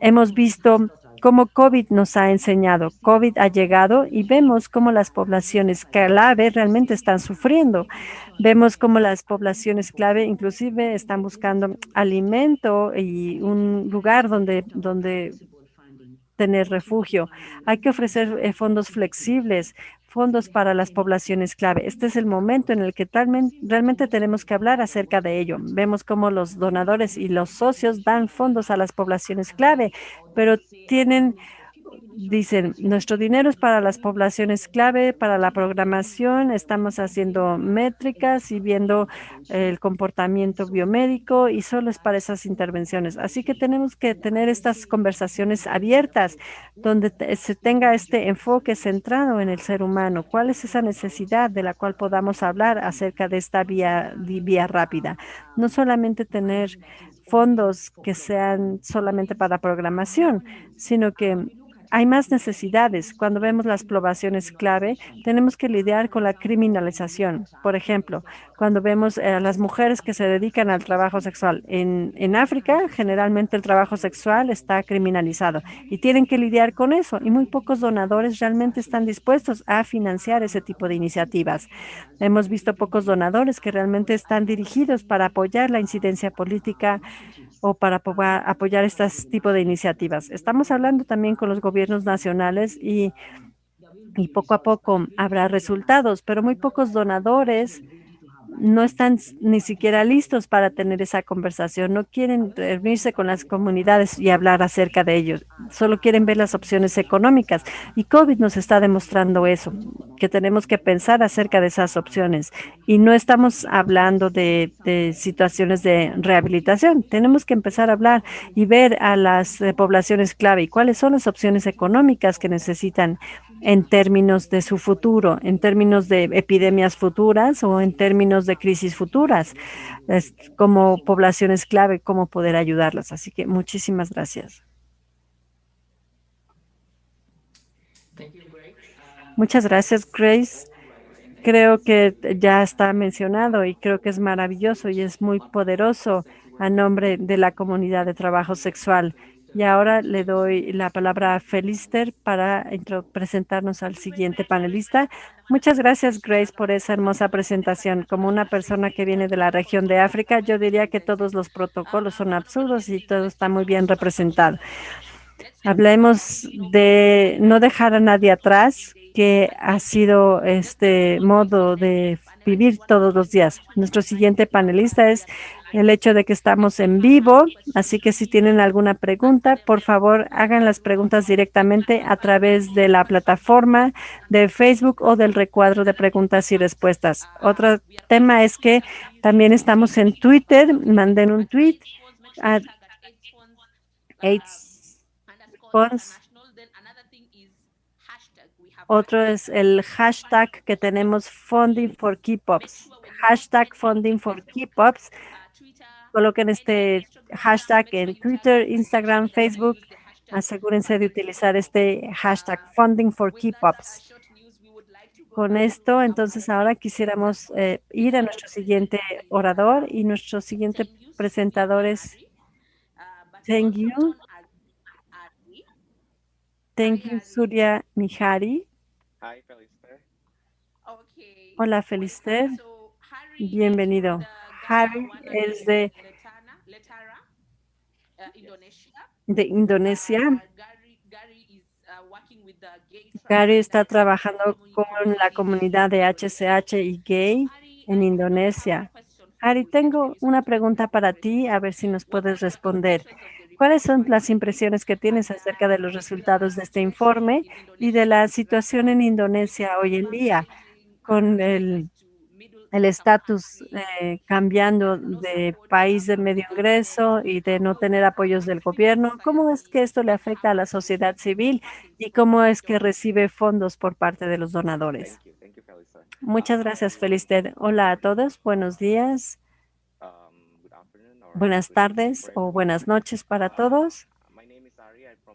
Hemos visto cómo COVID nos ha enseñado. COVID ha llegado y vemos cómo las poblaciones clave realmente están sufriendo. Vemos cómo las poblaciones clave inclusive están buscando alimento y un lugar donde tener refugio. Hay que ofrecer fondos flexibles, fondos para las poblaciones clave. Este es el momento en el que realmente tenemos que hablar acerca de ello. Vemos cómo los donadores y los socios dan fondos a las poblaciones clave, pero dicen, nuestro dinero es para las poblaciones clave, para la programación, estamos haciendo métricas y viendo el comportamiento biomédico y solo es para esas intervenciones. Así que tenemos que tener estas conversaciones abiertas donde se tenga este enfoque centrado en el ser humano. ¿Cuál es esa necesidad de la cual podamos hablar acerca de esta vía rápida? No solamente tener fondos que sean solamente para programación, sino que hay más necesidades. Cuando vemos las poblaciones clave, tenemos que lidiar con la criminalización. Por ejemplo, cuando vemos a las mujeres que se dedican al trabajo sexual en África, generalmente el trabajo sexual está criminalizado y tienen que lidiar con eso. Y muy pocos donadores realmente están dispuestos a financiar ese tipo de iniciativas. Hemos visto pocos donadores que realmente están dirigidos para apoyar la incidencia política o para apoyar este tipo de iniciativas. Estamos hablando también con los gobiernos nacionales y poco a poco habrá resultados, pero muy pocos donadores no están ni siquiera listos para tener esa conversación, no quieren reunirse con las comunidades y hablar acerca de ellos, solo quieren ver las opciones económicas. Y COVID nos está demostrando eso, que tenemos que pensar acerca de esas opciones. Y no estamos hablando de situaciones de rehabilitación, tenemos que empezar a hablar y ver a las poblaciones clave y cuáles son las opciones económicas que necesitan en términos de su futuro, en términos de epidemias futuras o en términos de crisis futuras, como poblaciones clave, cómo poder ayudarlas. Así que muchísimas gracias. Muchas gracias, Grace. Creo que ya está mencionado y creo que es maravilloso y es muy poderoso a nombre de la comunidad de trabajo sexual. Y ahora le doy la palabra a Felister para presentarnos al siguiente panelista. Muchas gracias, Grace, por esa hermosa presentación. Como una persona que viene de la región de África, yo diría que todos los protocolos son absurdos y todo está muy bien representado. Hablemos de no dejar a nadie atrás, que ha sido este modo de vivir todos los días. Nuestro siguiente panelista es el hecho de que estamos en vivo, así que si tienen alguna pregunta, por favor, hagan las preguntas directamente a través de la plataforma de Facebook o del recuadro de preguntas y respuestas. Otro tema es que también estamos en Twitter, manden un tweet a otro es el hashtag que tenemos Funding for K-Pops. Hashtag Funding for K-Pops. Coloquen este hashtag en Twitter, Instagram, Facebook. Asegúrense de utilizar este hashtag Funding for K-Pops. Con esto, entonces ahora quisiéramos ir a nuestro siguiente orador y nuestro siguiente presentador es Thank you. Thank you, Surya Mihari. Hola, Felister. Bienvenido. Harry es de Indonesia. Gary está trabajando con la comunidad de HCH y gay en Indonesia. Harry, tengo una pregunta para ti, a ver si nos puedes responder. ¿Cuáles son las impresiones que tienes acerca de los resultados de este informe y de la situación en Indonesia hoy en día con el estatus cambiando de país de medio ingreso y de no tener apoyos del gobierno? ¿Cómo es que esto le afecta a la sociedad civil y cómo es que recibe fondos por parte de los donadores? Muchas gracias, Felister. Hola a todos, buenos días, buenas tardes o buenas noches para todos.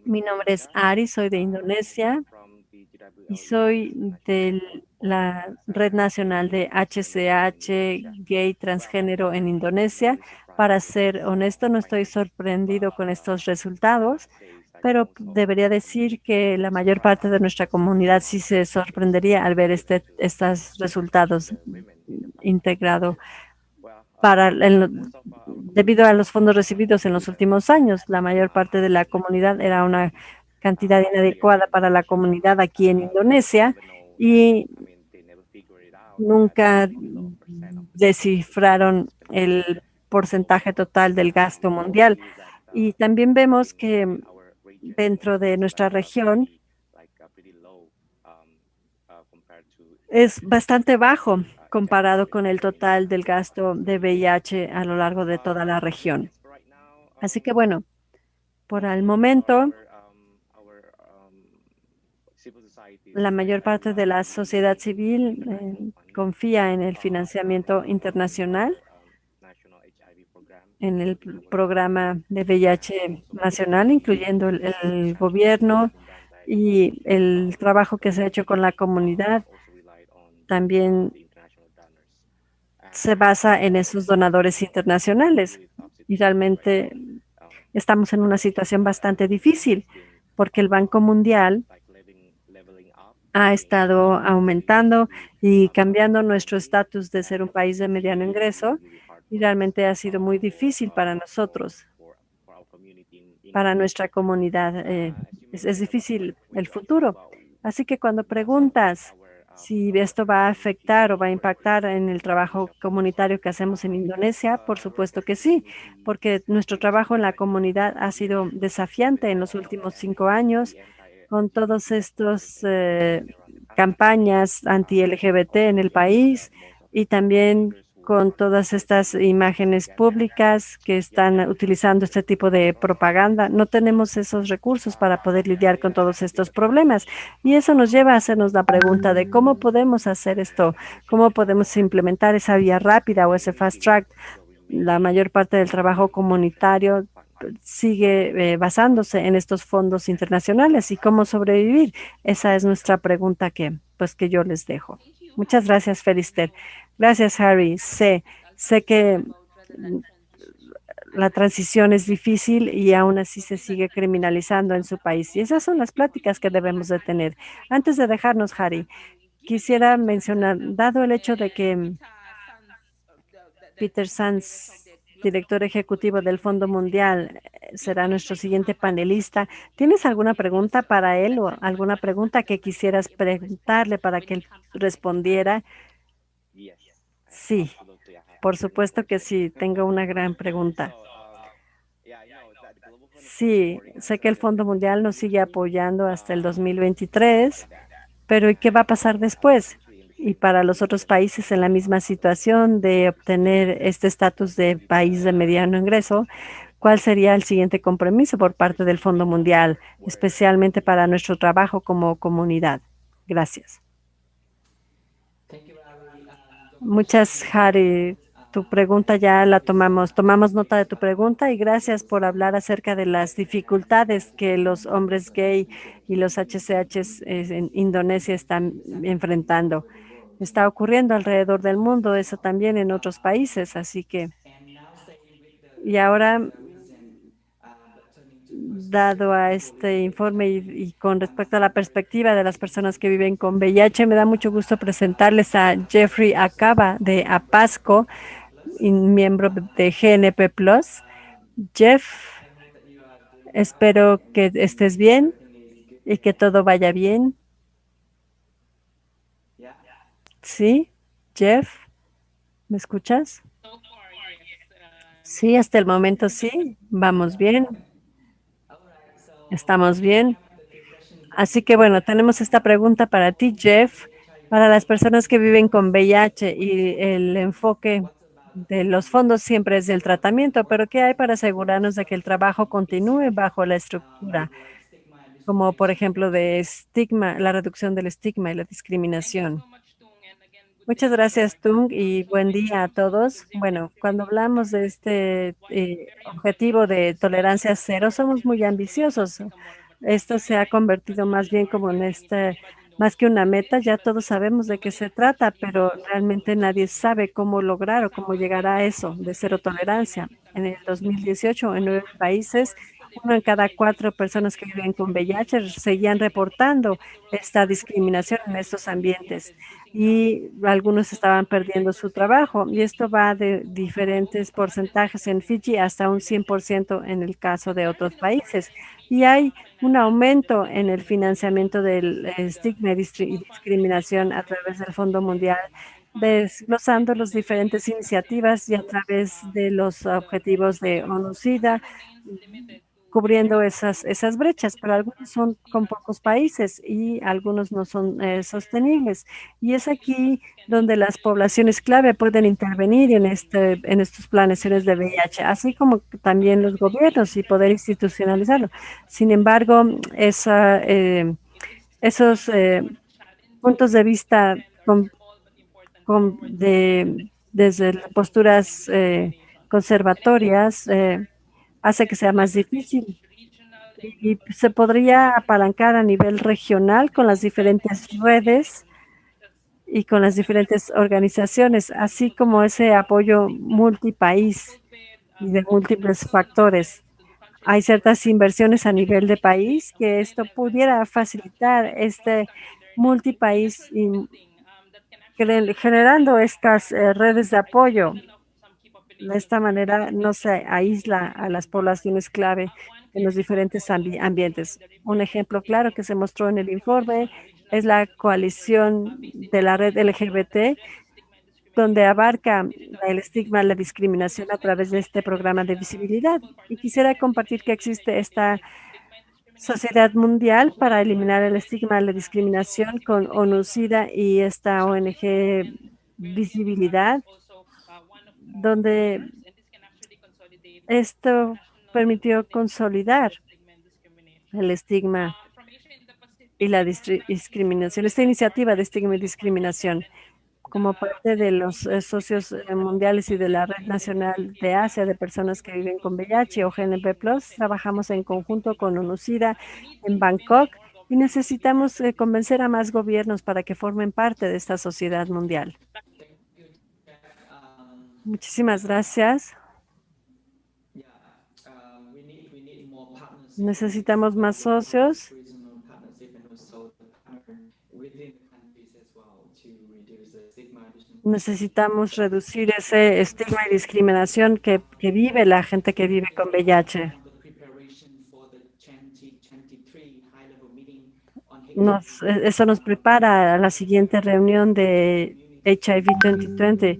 Mi nombre es Ari, soy de Indonesia y soy de la Red Nacional de HCH Gay Transgénero en Indonesia. Para ser honesto, no estoy sorprendido con estos resultados, pero debería decir que la mayor parte de nuestra comunidad sí se sorprendería al ver estos resultados integrados debido a los fondos recibidos en los últimos años. La mayor parte de la comunidad era una cantidad inadecuada para la comunidad aquí en Indonesia y nunca descifraron el porcentaje total del gasto mundial. Y también vemos que dentro de nuestra región es bastante bajo comparado con el total del gasto de VIH a lo largo de toda la región. Así que bueno, por el momento, la mayor parte de la sociedad civil confía en el financiamiento internacional, en el programa de VIH nacional, incluyendo el gobierno y el trabajo que se ha hecho con la comunidad también se basa en esos donadores internacionales. Y realmente estamos en una situación bastante difícil porque el Banco Mundial ha estado aumentando y cambiando nuestro estatus de ser un país de mediano ingreso y realmente ha sido muy difícil para nosotros, para nuestra comunidad. Es difícil el futuro. Así que cuando preguntas si esto va a afectar o va a impactar en el trabajo comunitario que hacemos en Indonesia, por supuesto que sí, porque nuestro trabajo en la comunidad ha sido desafiante en los últimos 5 años con todos estos campañas anti-LGBT en el país y también con todas estas imágenes públicas que están utilizando este tipo de propaganda. No tenemos esos recursos para poder lidiar con todos estos problemas. Y eso nos lleva a hacernos la pregunta de cómo podemos hacer esto, cómo podemos implementar esa vía rápida o ese fast track. La mayor parte del trabajo comunitario sigue basándose en estos fondos internacionales y cómo sobrevivir. Esa es nuestra pregunta que yo les dejo. Muchas gracias, Felister. Gracias, Harry. Sé que la transición es difícil y aún así se sigue criminalizando en su país. Y esas son las pláticas que debemos de tener. Antes de dejarnos, Harry, quisiera mencionar, dado el hecho de que Peter Sands, director ejecutivo del Fondo Mundial, será nuestro siguiente panelista. ¿Tienes alguna pregunta para él o alguna pregunta que quisieras preguntarle para que él respondiera? Sí, por supuesto que sí. Tengo una gran pregunta. Sí, sé que el Fondo Mundial nos sigue apoyando hasta el 2023, pero ¿y qué va a pasar después? Y para los otros países en la misma situación de obtener este estatus de país de mediano ingreso, ¿cuál sería el siguiente compromiso por parte del Fondo Mundial, especialmente para nuestro trabajo como comunidad? Gracias. Muchas, Harry. Tu pregunta ya la tomamos nota de tu pregunta y gracias por hablar acerca de las dificultades que los hombres gay y los HCHs en Indonesia están enfrentando. Está ocurriendo alrededor del mundo, eso también en otros países, así que, y ahora, dado a este informe y con respecto a la perspectiva de las personas que viven con VIH, me da mucho gusto presentarles a Jeffrey Acaba de APASCO, miembro de GNP Plus. Jeff, espero que estés bien y que todo vaya bien. ¿Sí? Jeff, ¿me escuchas? Sí, hasta el momento sí. Vamos bien. Estamos bien. Así que bueno, tenemos esta pregunta para ti, Jeff. Para las personas que viven con VIH y el enfoque de los fondos siempre es del tratamiento, pero ¿qué hay para asegurarnos de que el trabajo continúe bajo la estructura? Como por ejemplo de estigma, la reducción del estigma y la discriminación. Muchas gracias, Tung, y buen día a todos. Bueno, cuando hablamos de este objetivo de tolerancia cero, somos muy ambiciosos. Esto se ha convertido más bien como en más que una meta, ya todos sabemos de qué se trata, pero realmente nadie sabe cómo lograr o cómo llegar a eso de cero tolerancia. En el 2018, en 9 países, 1 en cada 4 personas que viven con VIH seguían reportando esta discriminación en estos ambientes y algunos estaban perdiendo su trabajo. Y esto va de diferentes porcentajes en Fiji hasta un 100% en el caso de otros países. Y hay un aumento en el financiamiento del estigma y discriminación a través del Fondo Mundial, desglosando las diferentes iniciativas y a través de los objetivos de ONU-SIDA, cubriendo esas brechas, pero algunos son con pocos países y algunos no son sostenibles. Y es aquí donde las poblaciones clave pueden intervenir en estos planes de VIH, así como también los gobiernos y poder institucionalizarlo. Sin embargo, esos puntos de vista desde posturas conservatorias hace que sea más difícil y se podría apalancar a nivel regional con las diferentes redes y con las diferentes organizaciones, así como ese apoyo multipaís y de múltiples factores. Hay ciertas inversiones a nivel de país que esto pudiera facilitar este multipaís y generando estas redes de apoyo. De esta manera no se aísla a las poblaciones clave en los diferentes ambientes. Un ejemplo claro que se mostró en el informe es la coalición de la red LGBT, donde abarca el estigma, la discriminación a través de este programa de visibilidad. Y quisiera compartir que existe esta Sociedad Mundial para eliminar el estigma, la discriminación con ONU-SIDA y esta ONG Visibilidad, donde esto permitió consolidar el estigma y la discriminación, esta iniciativa de estigma y discriminación. Como parte de los socios mundiales y de la Red Nacional de Asia de Personas que Viven con VIH o GNP+, trabajamos en conjunto con ONU-SIDA en Bangkok y necesitamos convencer a más gobiernos para que formen parte de esta sociedad mundial. Muchísimas gracias. Necesitamos más socios. Necesitamos reducir ese estigma y discriminación que vive la gente que vive con VIH. Eso nos prepara a la siguiente reunión de HIV 2020,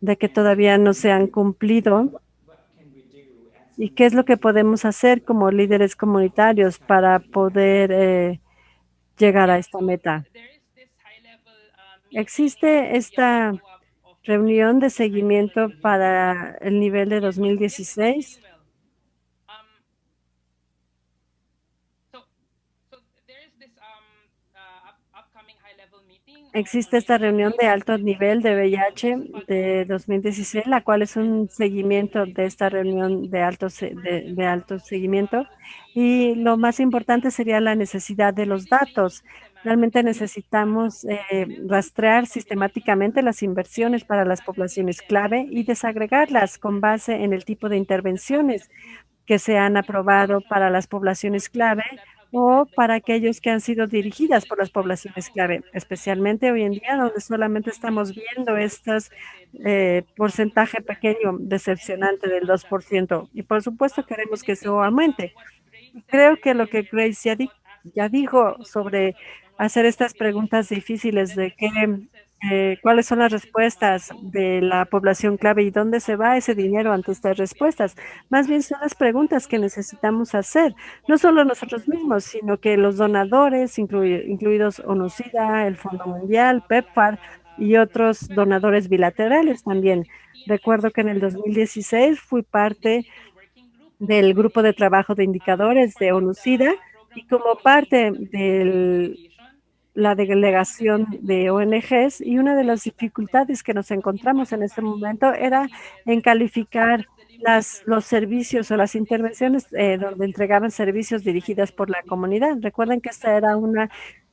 de que todavía no se han cumplido. ¿Y qué es lo que podemos hacer como líderes comunitarios para poder llegar a esta meta? Existe esta reunión de seguimiento para el nivel de 2016. Existe esta reunión de alto nivel de VIH de 2016, la cual es un seguimiento de esta reunión de alto seguimiento. Y lo más importante sería la necesidad de los datos. Realmente necesitamos rastrear sistemáticamente las inversiones para las poblaciones clave y desagregarlas con base en el tipo de intervenciones que se han aprobado para las poblaciones clave o para aquellos que han sido dirigidas por las poblaciones clave, especialmente hoy en día, donde solamente estamos viendo estos porcentaje pequeño decepcionante del 2%. Y por supuesto queremos que eso aumente. Creo que lo que Grace ya dijo sobre hacer estas preguntas difíciles de cuáles son las respuestas de la población clave y dónde se va ese dinero ante estas respuestas. Más bien son las preguntas que necesitamos hacer, no solo nosotros mismos, sino que los donadores, incluidos ONU-SIDA, el Fondo Mundial, PEPFAR y otros donadores bilaterales también. Recuerdo que en el 2016 fui parte del grupo de trabajo de indicadores de ONU-SIDA y como parte de la delegación de ONGs, y una de las dificultades que nos encontramos en este momento era en calificar los servicios o las intervenciones donde entregaban servicios dirigidas por la comunidad. Recuerden que esta era una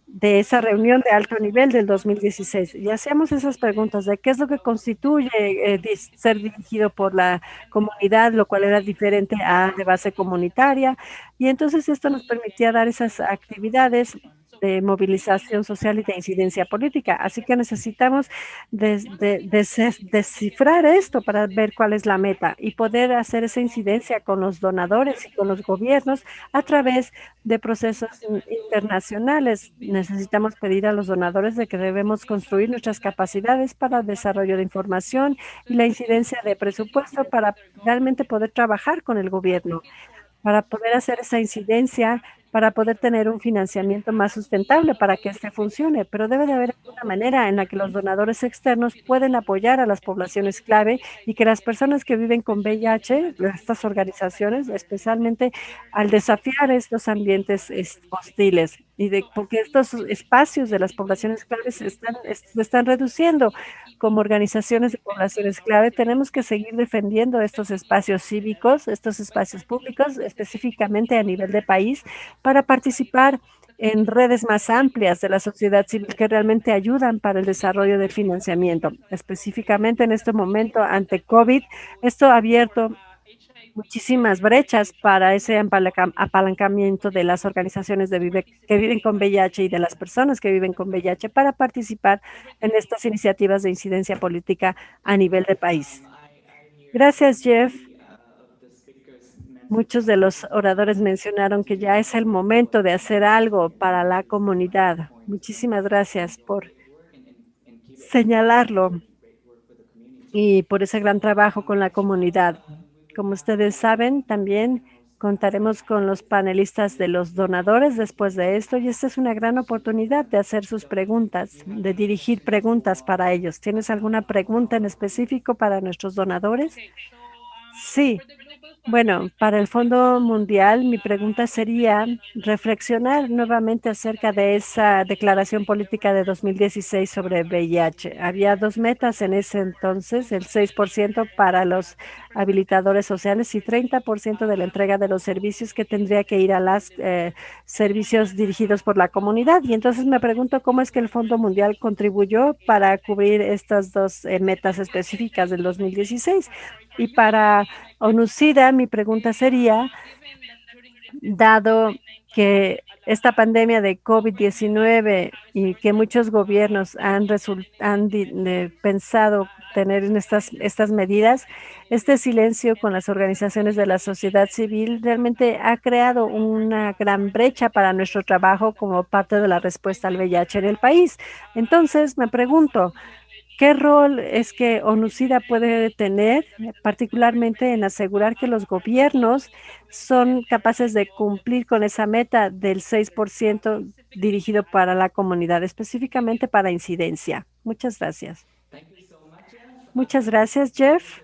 de esa reunión de alto nivel del 2016 y hacíamos esas preguntas de qué es lo que constituye ser dirigido por la comunidad, lo cual era diferente a de base comunitaria, y entonces esto nos permitía dar esas actividades de movilización social y de incidencia política. Así que necesitamos descifrar esto para ver cuál es la meta y poder hacer esa incidencia con los donadores y con los gobiernos a través de procesos internacionales. Necesitamos pedir a los donadores de que debemos construir nuestras capacidades para el desarrollo de información y la incidencia de presupuesto para realmente poder trabajar con el gobierno, para poder hacer esa incidencia para poder tener un financiamiento más sustentable para que este funcione, pero debe de haber una manera en la que los donadores externos pueden apoyar a las poblaciones clave y que las personas que viven con VIH, estas organizaciones, especialmente al desafiar estos ambientes hostiles porque estos espacios de las poblaciones claves se están reduciendo. Como organizaciones de poblaciones clave, tenemos que seguir defendiendo estos espacios cívicos, estos espacios públicos, específicamente a nivel de país, para participar en redes más amplias de la sociedad civil que realmente ayudan para el desarrollo del financiamiento. Específicamente en este momento ante COVID, esto ha abierto muchísimas brechas para ese apalancamiento de las organizaciones que viven con VIH y de las personas que viven con VIH para participar en estas iniciativas de incidencia política a nivel de país. Gracias, Jeff. Muchos de los oradores mencionaron que ya es el momento de hacer algo para la comunidad. Muchísimas gracias por señalarlo y por ese gran trabajo con la comunidad. Como ustedes saben, también contaremos con los panelistas de los donadores después de esto y esta es una gran oportunidad de hacer sus preguntas, de dirigir preguntas para ellos. ¿Tienes alguna pregunta en específico para nuestros donadores? Sí. Bueno, para el Fondo Mundial, mi pregunta sería reflexionar nuevamente acerca de esa declaración política de 2016 sobre VIH. Había dos metas en ese entonces, el 6% para los habilitadores sociales y 30% de la entrega de los servicios que tendría que ir a los servicios dirigidos por la comunidad. Y entonces me pregunto cómo es que el Fondo Mundial contribuyó para cubrir estas dos metas específicas del 2016. Y para ONU-SIDA, mi pregunta sería, dado que esta pandemia de COVID-19 y que muchos gobiernos han pensado tener en estas medidas, este silencio con las organizaciones de la sociedad civil realmente ha creado una gran brecha para nuestro trabajo como parte de la respuesta al VIH en el país. Entonces, me pregunto, ¿qué rol es que ONU-SIDA puede tener, particularmente en asegurar que los gobiernos son capaces de cumplir con esa meta del 6% dirigido para la comunidad, específicamente para incidencia? Muchas gracias. Muchas gracias, Jeff.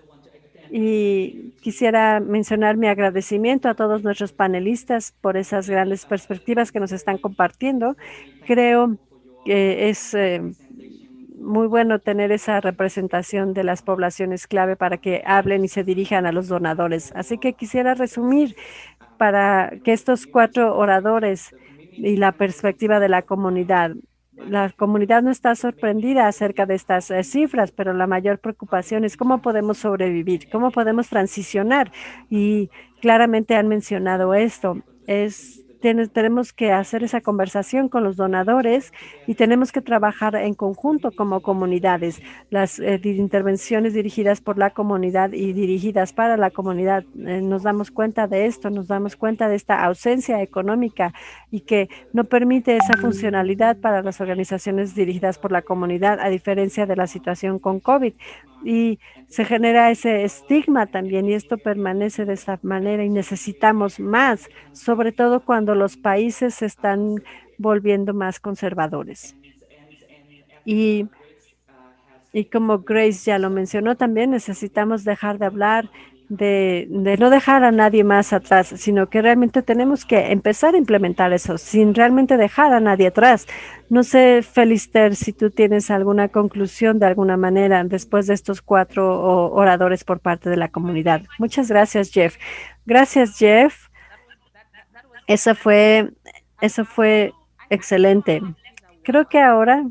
Y quisiera mencionar mi agradecimiento a todos nuestros panelistas por esas grandes perspectivas que nos están compartiendo. Creo que es muy bueno tener esa representación de las poblaciones clave para que hablen y se dirijan a los donadores. Así que quisiera resumir para que estos 4 oradores y la perspectiva de la comunidad. La comunidad no está sorprendida acerca de estas cifras, pero la mayor preocupación es cómo podemos sobrevivir, cómo podemos transicionar. Y claramente han mencionado esto. Tenemos que hacer esa conversación con los donadores y tenemos que trabajar en conjunto como comunidades. Las intervenciones dirigidas por la comunidad y dirigidas para la comunidad, nos damos cuenta de esto, nos damos cuenta de esta ausencia económica y que no permite esa funcionalidad para las organizaciones dirigidas por la comunidad, a diferencia de la situación con COVID. Y se genera ese estigma también y esto permanece de esta manera y necesitamos más, sobre todo cuando los países se están volviendo más conservadores. Y como Grace ya lo mencionó también, necesitamos dejar de hablar de no dejar a nadie más atrás, sino que realmente tenemos que empezar a implementar eso sin realmente dejar a nadie atrás. No sé, Felister, si tú tienes alguna conclusión de alguna manera después de estos 4 oradores por parte de la comunidad. Muchas gracias, Jeff. Gracias, Jeff. Eso fue excelente. Creo que ahora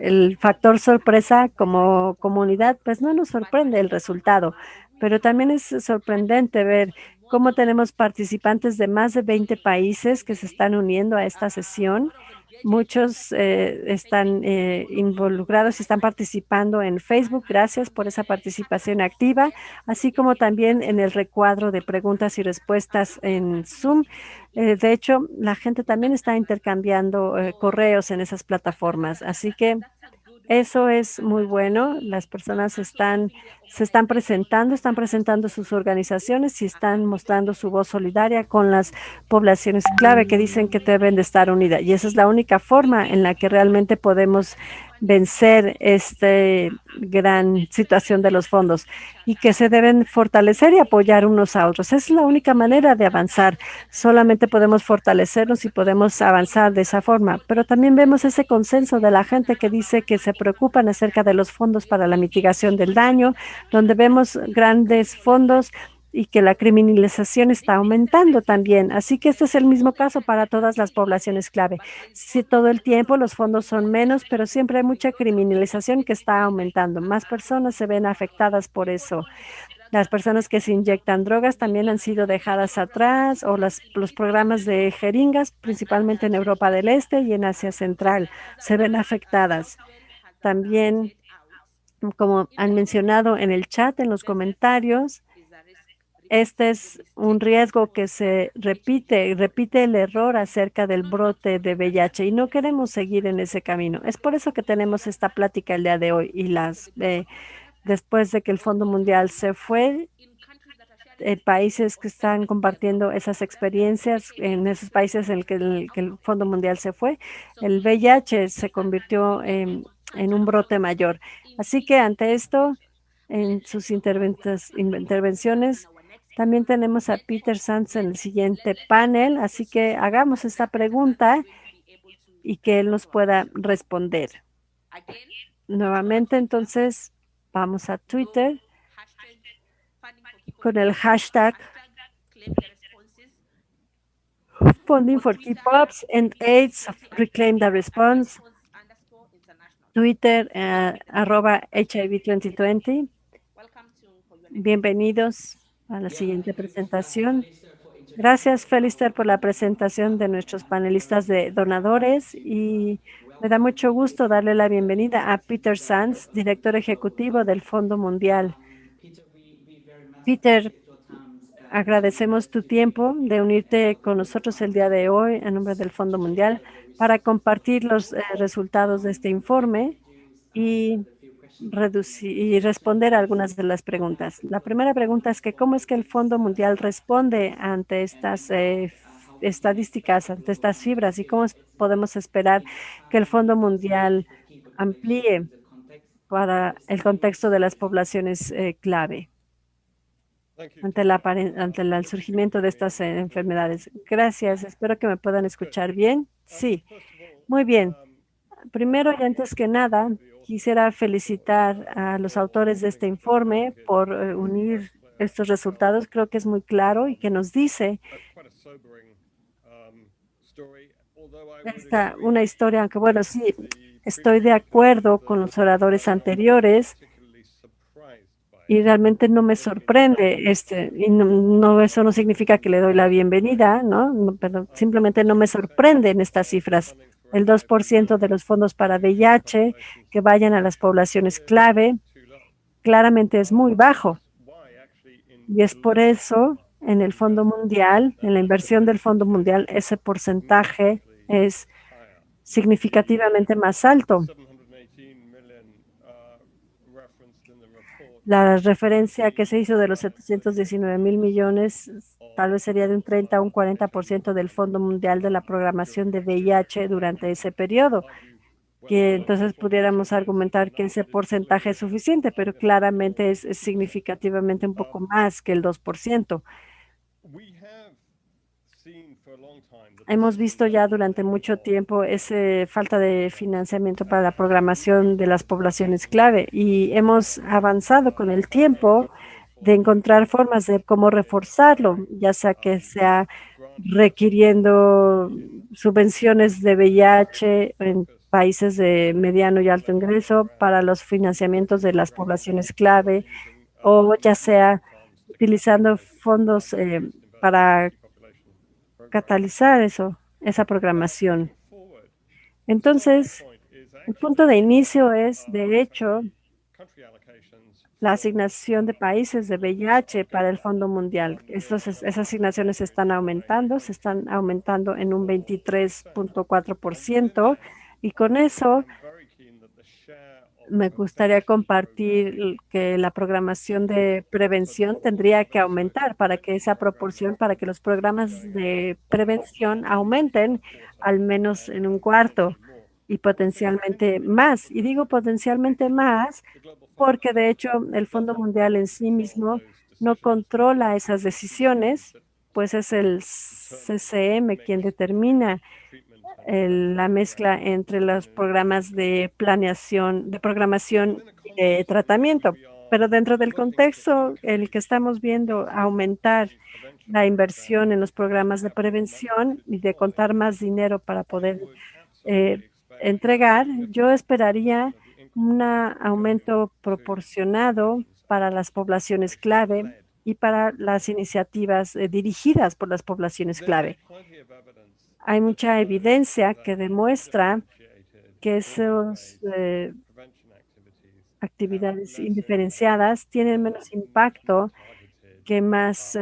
el factor sorpresa como comunidad, pues no nos sorprende el resultado, pero también es sorprendente ver cómo tenemos participantes de más de 20 países que se están uniendo a esta sesión. Muchos están involucrados y están participando en Facebook. Gracias por esa participación activa, así como también en el recuadro de preguntas y respuestas en Zoom. De hecho, la gente también está intercambiando correos en esas plataformas. Así que Eso es muy bueno. Las personas se están presentando sus organizaciones y están mostrando su voz solidaria con las poblaciones clave que dicen que deben de estar unidas. Y esa es la única forma en la que realmente podemos vencer esta gran situación de los fondos y que se deben fortalecer y apoyar unos a otros. Es la única manera de avanzar. Solamente podemos fortalecernos y podemos avanzar de esa forma. Pero también vemos ese consenso de la gente que dice que se preocupan acerca de los fondos para la mitigación del daño, donde vemos grandes fondos y que la criminalización está aumentando también. Así que este es el mismo caso para todas las poblaciones clave. Sí, todo el tiempo los fondos son menos, pero siempre hay mucha criminalización que está aumentando. Más personas se ven afectadas por eso. Las personas que se inyectan drogas también han sido dejadas atrás, o los programas de jeringas, principalmente en Europa del Este y en Asia Central, se ven afectadas. También, como han mencionado en el chat, en los comentarios, este es un riesgo que se repite el error acerca del brote de VIH y no queremos seguir en ese camino. Es por eso que tenemos esta plática el día de hoy y después de que el Fondo Mundial se fue, países que están compartiendo esas experiencias, en esos países en que el Fondo Mundial se fue, el VIH se convirtió en un brote mayor. Así que ante esto, en sus intervenciones, también tenemos a Peter Sands en el siguiente panel, así que hagamos esta pregunta y que él nos pueda responder. Nuevamente, entonces, vamos a Twitter con el hashtag Funding for Key Pops and AIDS Reclaim the Response, Twitter @HIV 2020. Bienvenidos a la siguiente presentación. Gracias, Felister, por la presentación de nuestros panelistas de donadores y me da mucho gusto darle la bienvenida a Peter Sands, director ejecutivo del Fondo Mundial. Peter, agradecemos tu tiempo de unirte con nosotros el día de hoy en nombre del Fondo Mundial para compartir los resultados de este informe y responder a algunas de las preguntas. La primera pregunta es que ¿cómo es que el Fondo Mundial responde ante estas estadísticas, ante estas cifras y cómo podemos esperar que el Fondo Mundial amplíe para el contexto de las poblaciones clave ante el surgimiento de estas enfermedades? Gracias, espero que me puedan escuchar bien. Sí, muy bien. Primero y antes que nada, quisiera felicitar a los autores de este informe por unir estos resultados. Creo que es muy claro y que nos dice una historia, aunque bueno, sí, estoy de acuerdo con los oradores anteriores y realmente no me sorprende y no, eso no significa que le doy la bienvenida, ¿no? Pero simplemente no me sorprenden estas cifras. El 2% de los fondos para VIH que vayan a las poblaciones clave claramente es muy bajo. Y es por eso en el Fondo Mundial, en la inversión del Fondo Mundial, ese porcentaje es significativamente más alto. La referencia que se hizo de los 719 mil millones tal vez sería de un 30 a un 40% del Fondo Mundial de la programación de VIH durante ese periodo, que entonces pudiéramos argumentar que ese porcentaje es suficiente, pero claramente es significativamente un poco más que el 2%. Hemos visto ya durante mucho tiempo esa falta de financiamiento para la programación de las poblaciones clave y hemos avanzado con el tiempo de encontrar formas de cómo reforzarlo, ya sea que sea requiriendo subvenciones de VIH en países de mediano y alto ingreso para los financiamientos de las poblaciones clave, o ya sea utilizando fondos para catalizar esa programación. Entonces, el punto de inicio es, de hecho, la asignación de países de VIH para el Fondo Mundial. Esas asignaciones se están aumentando en un 23.4%, y con eso me gustaría compartir que la programación de prevención tendría que aumentar para que esa proporción, para que los programas de prevención aumenten al menos en un cuarto y potencialmente más. Y digo potencialmente más porque de hecho el Fondo Mundial en sí mismo no controla esas decisiones, pues es el CCM quien determina la mezcla entre los programas de planeación, de programación y de tratamiento. Pero dentro del contexto en el que estamos viendo aumentar la inversión en los programas de prevención y de contar más dinero para poder entregar, yo esperaría un aumento proporcionado para las poblaciones clave y para las iniciativas dirigidas por las poblaciones clave. Hay mucha evidencia que demuestra que esas actividades indiferenciadas tienen menos impacto que más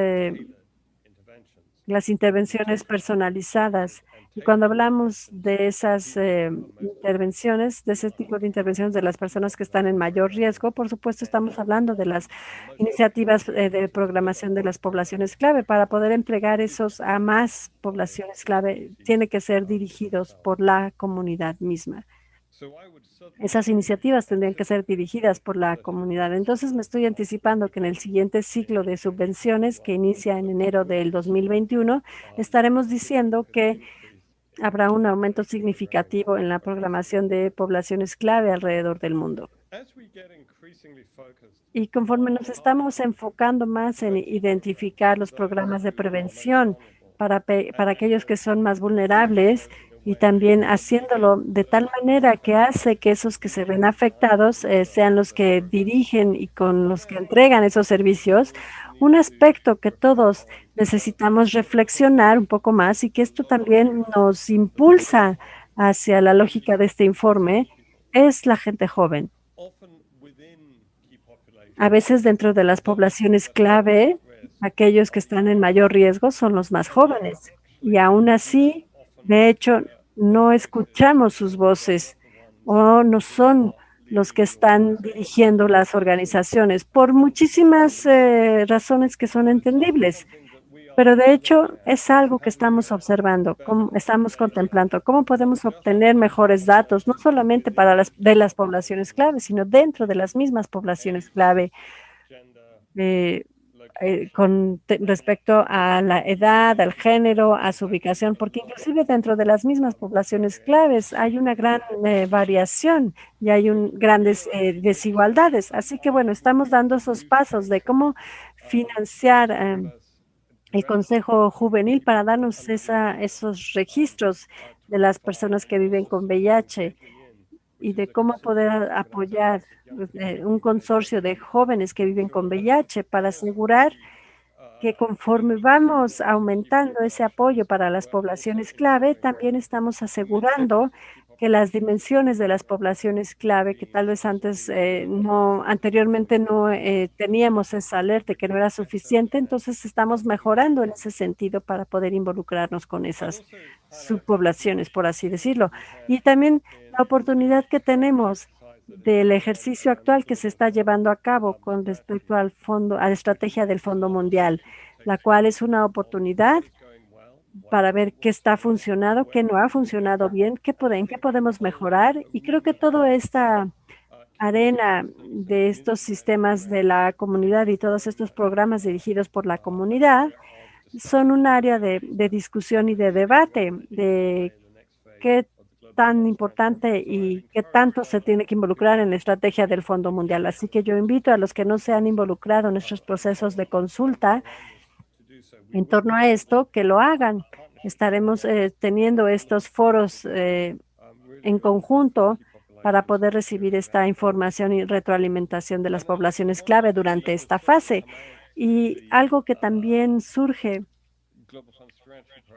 las intervenciones personalizadas. Y cuando hablamos de esas intervenciones, de ese tipo de intervenciones de las personas que están en mayor riesgo, por supuesto estamos hablando de las iniciativas de programación de las poblaciones clave. Para poder entregar esos a más poblaciones clave, tiene que ser dirigidos por la comunidad misma. Esas iniciativas tendrían que ser dirigidas por la comunidad. Entonces me estoy anticipando que en el siguiente ciclo de subvenciones que inicia en enero del 2021, estaremos diciendo que habrá un aumento significativo en la programación de poblaciones clave alrededor del mundo. Y conforme nos estamos enfocando más en identificar los programas de prevención para aquellos que son más vulnerables y también haciéndolo de tal manera que hace que esos que se ven afectados sean los que dirigen y con los que entregan esos servicios, un aspecto que todos necesitamos reflexionar un poco más y que esto también nos impulsa hacia la lógica de este informe es la gente joven. A veces dentro de las poblaciones clave, aquellos que están en mayor riesgo son los más jóvenes. Y aún así, de hecho, no escuchamos sus voces o no son los que están dirigiendo las organizaciones por muchísimas razones que son entendibles. Pero de hecho es algo que estamos observando, estamos contemplando, cómo podemos obtener mejores datos, no solamente para de las poblaciones clave, sino dentro de las mismas poblaciones clave, respecto a la edad, al género, a su ubicación, porque inclusive dentro de las mismas poblaciones claves hay una gran variación y hay grandes desigualdades. Así que bueno, estamos dando esos pasos de cómo financiar el Consejo Juvenil para darnos esos registros de las personas que viven con VIH y de cómo poder apoyar un consorcio de jóvenes que viven con VIH para asegurar que conforme vamos aumentando ese apoyo para las poblaciones clave, también estamos asegurando que las dimensiones de las poblaciones clave, que tal vez anteriormente no teníamos esa alerta, que no era suficiente, entonces estamos mejorando en ese sentido para poder involucrarnos con esas subpoblaciones, por así decirlo. Y también la oportunidad que tenemos del ejercicio actual que se está llevando a cabo con respecto a la estrategia del Fondo Mundial, la cual es una oportunidad para ver qué está funcionando, qué no ha funcionado bien, en qué podemos mejorar. Y creo que toda esta arena de estos sistemas de la comunidad y todos estos programas dirigidos por la comunidad son un área de discusión y de debate de qué tan importante y qué tanto se tiene que involucrar en la estrategia del Fondo Mundial. Así que yo invito a los que no se han involucrado en nuestros procesos de consulta en torno a esto, que lo hagan. Estaremos teniendo estos foros en conjunto para poder recibir esta información y retroalimentación de las poblaciones clave durante esta fase. Y algo que también surge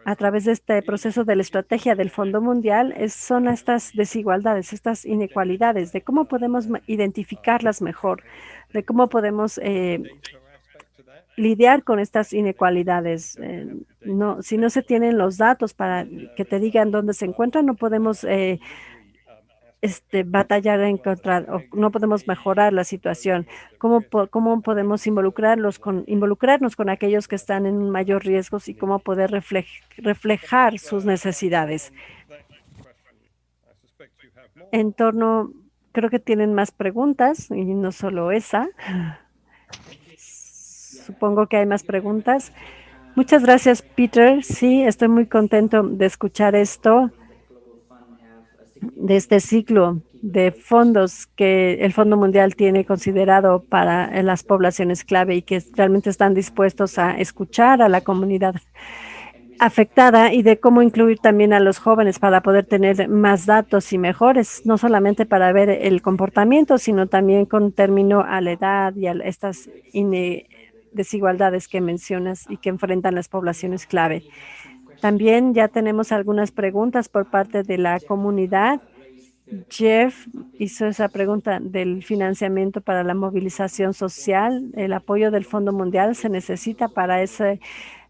a través de este proceso de la estrategia del Fondo Mundial son estas desigualdades, estas inequalidades, de cómo podemos identificarlas mejor, de cómo podemos lidiar con estas inequalidades. Si no se tienen los datos para que te digan dónde se encuentran, no podemos batallar en contra, o no podemos mejorar la situación. ¿Cómo podemos involucrarnos con aquellos que están en un mayor riesgo y cómo poder reflejar sus necesidades? En torno, creo que tienen más preguntas y no solo esa. Supongo que hay más preguntas. Muchas gracias, Peter. Sí, estoy muy contento de escuchar esto, de este ciclo de fondos que el Fondo Mundial tiene considerado para las poblaciones clave y que realmente están dispuestos a escuchar a la comunidad afectada y de cómo incluir también a los jóvenes para poder tener más datos y mejores, no solamente para ver el comportamiento, sino también con término a la edad y a estas desigualdades que mencionas y que enfrentan las poblaciones clave. También ya tenemos algunas preguntas por parte de la comunidad. Jeff hizo esa pregunta del financiamiento para la movilización social. El apoyo del Fondo Mundial se necesita para ese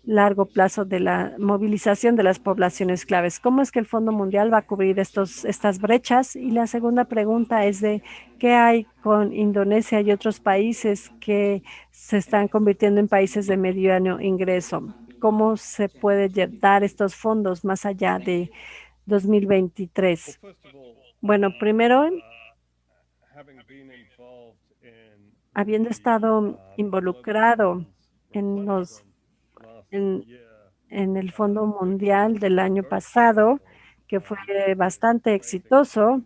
largo plazo de la movilización de las poblaciones claves. ¿Cómo es que el Fondo Mundial va a cubrir estas brechas? Y la segunda pregunta es de qué hay con Indonesia y otros países que se están convirtiendo en países de mediano ingreso. ¿Cómo se puede dar estos fondos más allá de 2023? Bueno, primero, habiendo estado involucrado en en el Fondo Mundial del año pasado, que fue bastante exitoso.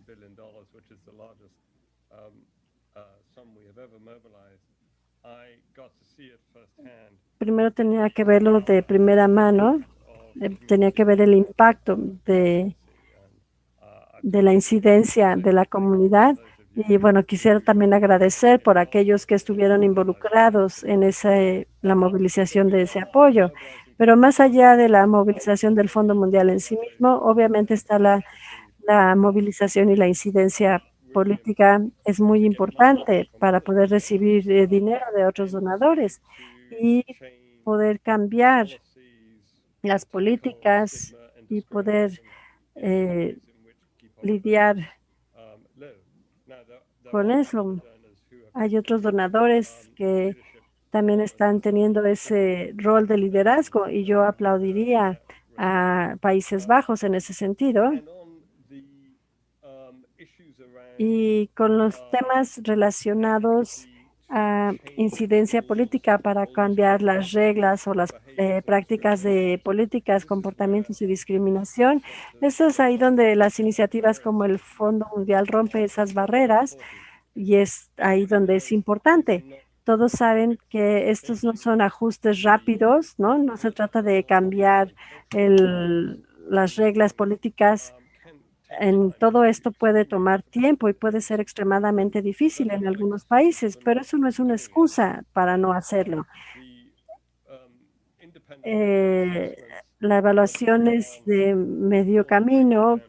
Primero tenía que verlo de primera mano, tenía que ver el impacto de la incidencia de la comunidad. Y bueno, quisiera también agradecer por aquellos que estuvieron involucrados en la movilización de ese apoyo. Pero más allá de la movilización del Fondo Mundial en sí mismo, obviamente está la movilización y la incidencia política es muy importante para poder recibir dinero de otros donadores y poder cambiar las políticas y poder lidiar con eso. Hay otros donadores que también están teniendo ese rol de liderazgo y yo aplaudiría a Países Bajos en ese sentido. Y con los temas relacionados a incidencia política para cambiar las reglas o las prácticas de políticas, comportamientos y discriminación, eso es ahí donde las iniciativas como el Fondo Mundial rompe esas barreras y es ahí donde es importante. Todos saben que estos no son ajustes rápidos, ¿no? No se trata de cambiar las reglas políticas. En todo esto puede tomar tiempo y puede ser extremadamente difícil en algunos países, pero eso no es una excusa para no hacerlo. La evaluación es de medio camino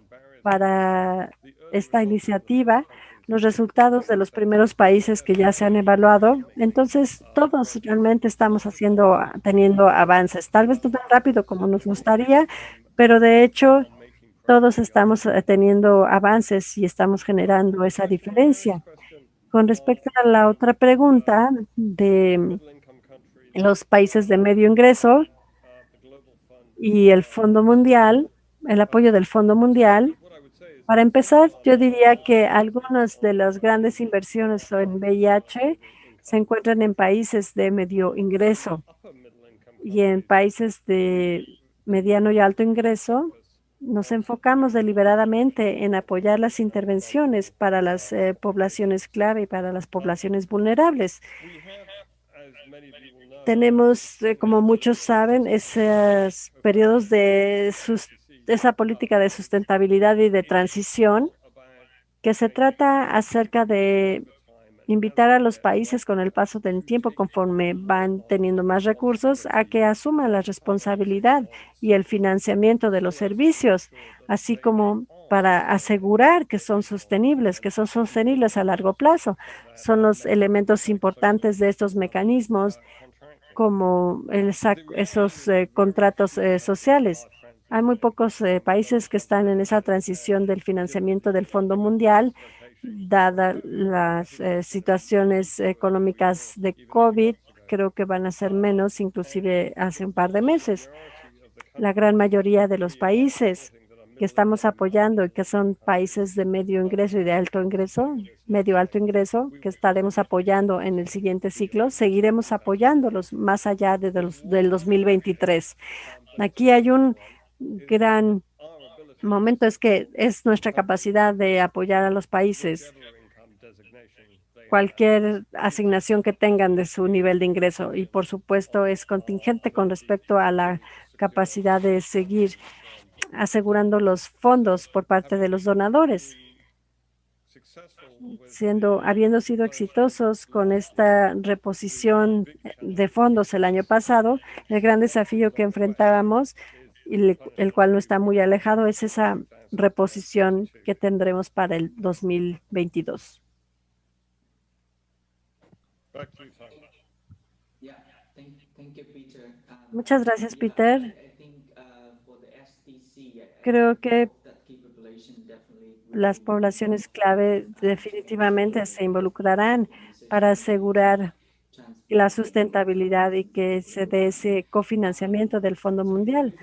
para esta iniciativa, los resultados de los primeros países que ya se han evaluado. Entonces, todos realmente estamos teniendo avances, tal vez no tan rápido como nos gustaría, pero de hecho todos estamos teniendo avances y estamos generando esa diferencia. Con respecto a la otra pregunta de los países de medio ingreso y el Fondo Mundial, el apoyo del Fondo Mundial, para empezar, yo diría que algunas de las grandes inversiones en VIH se encuentran en países de medio ingreso y en países de mediano y alto ingreso. Nos enfocamos deliberadamente en apoyar las intervenciones para las poblaciones clave y para las poblaciones vulnerables. Tenemos, como muchos saben, esos periodos de esa política de sustentabilidad y de transición, que se trata acerca de invitar a los países con el paso del tiempo, conforme van teniendo más recursos, a que asuman la responsabilidad y el financiamiento de los servicios, así como para asegurar que son sostenibles a largo plazo. Son los elementos importantes de estos mecanismos, como esos contratos sociales. Hay muy pocos países que están en esa transición del financiamiento del Fondo Mundial, dadas las situaciones económicas de COVID. Creo que van a ser menos, inclusive hace un par de meses. La gran mayoría de los países que estamos apoyando y que son países de medio ingreso y de alto ingreso, medio alto ingreso, que estaremos apoyando en el siguiente ciclo, seguiremos apoyándolos más allá del 2023. Aquí hay un gran momento, es que es nuestra capacidad de apoyar a los países, cualquier asignación que tengan de su nivel de ingreso. Y por supuesto es contingente con respecto a la capacidad de seguir asegurando los fondos por parte de los donadores. Habiendo sido exitosos con esta reposición de fondos el año pasado, el gran desafío que enfrentábamos, y el cual no está muy alejado, es esa reposición que tendremos para el 2022. Yeah, thank you, Peter. Muchas gracias, Peter. I think for the SDC, Creo que that key population definitely las poblaciones clave definitivamente se involucrarán para asegurar la sustentabilidad y que se dé ese cofinanciamiento del Fondo Mundial.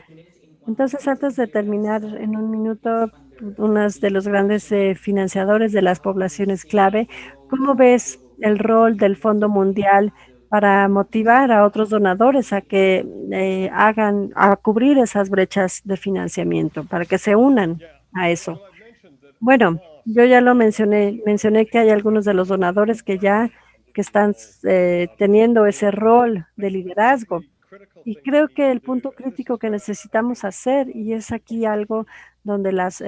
Entonces, antes de terminar en un minuto, uno de los grandes financiadores de las poblaciones clave, ¿cómo ves el rol del Fondo Mundial para motivar a otros donadores a que a cubrir esas brechas de financiamiento, para que se unan a eso? Bueno, yo ya lo mencioné que hay algunos de los donadores que están teniendo ese rol de liderazgo. Y creo que el punto crítico que necesitamos hacer, y es aquí algo donde las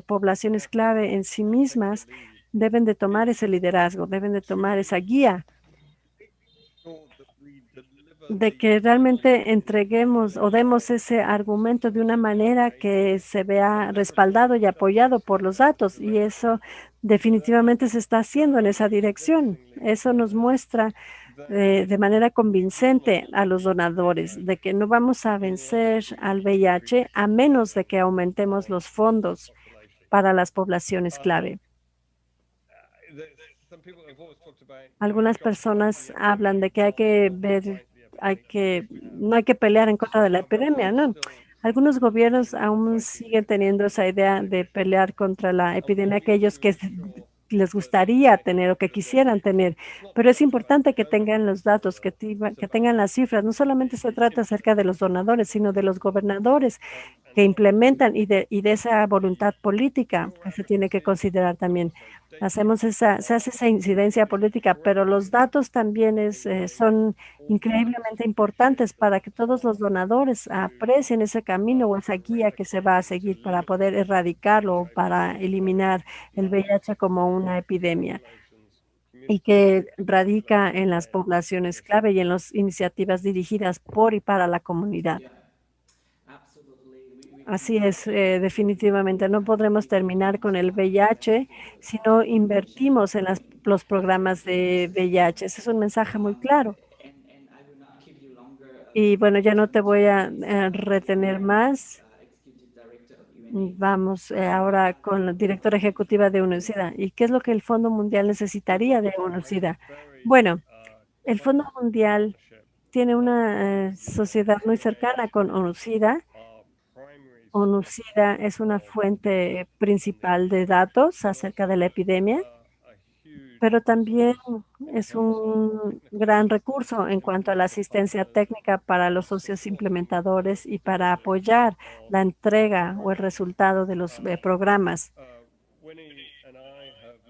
poblaciones clave en sí mismas deben de tomar ese liderazgo, deben de tomar esa guía, de que realmente entreguemos o demos ese argumento de una manera que se vea respaldado y apoyado por los datos. Y eso definitivamente se está haciendo en esa dirección. Eso nos muestra de manera convincente a los donadores de que no vamos a vencer al VIH a menos de que aumentemos los fondos para las poblaciones clave. Algunas personas hablan de que hay que ver, no hay que pelear en contra de la epidemia, ¿no? Algunos gobiernos aún siguen teniendo esa idea de pelear contra la epidemia, aquellos que les gustaría tener o que quisieran tener, pero es importante que tengan los datos, que tengan las cifras. No solamente se trata acerca de los donadores, sino de los gobernadores que implementan y de esa voluntad política que se tiene que considerar también. Se hace esa incidencia política, pero los datos también son increíblemente importantes para que todos los donadores aprecien ese camino o esa guía que se va a seguir para poder erradicarlo o para eliminar el VIH como una epidemia y que radica en las poblaciones clave y en las iniciativas dirigidas por y para la comunidad. Así es, definitivamente no podremos terminar con el VIH si no invertimos en los programas de VIH. Ese es un mensaje muy claro. Y bueno, ya no te voy a retener más. Vamos ahora con la directora ejecutiva de UNOCIDA. ¿Y qué es lo que el Fondo Mundial necesitaría de UNOCIDA? Bueno, el Fondo Mundial tiene una sociedad muy cercana con UNOCIDA. UNOCIDA es una fuente principal de datos acerca de la epidemia, pero también es un gran recurso en cuanto a la asistencia técnica para los socios implementadores y para apoyar la entrega o el resultado de los programas.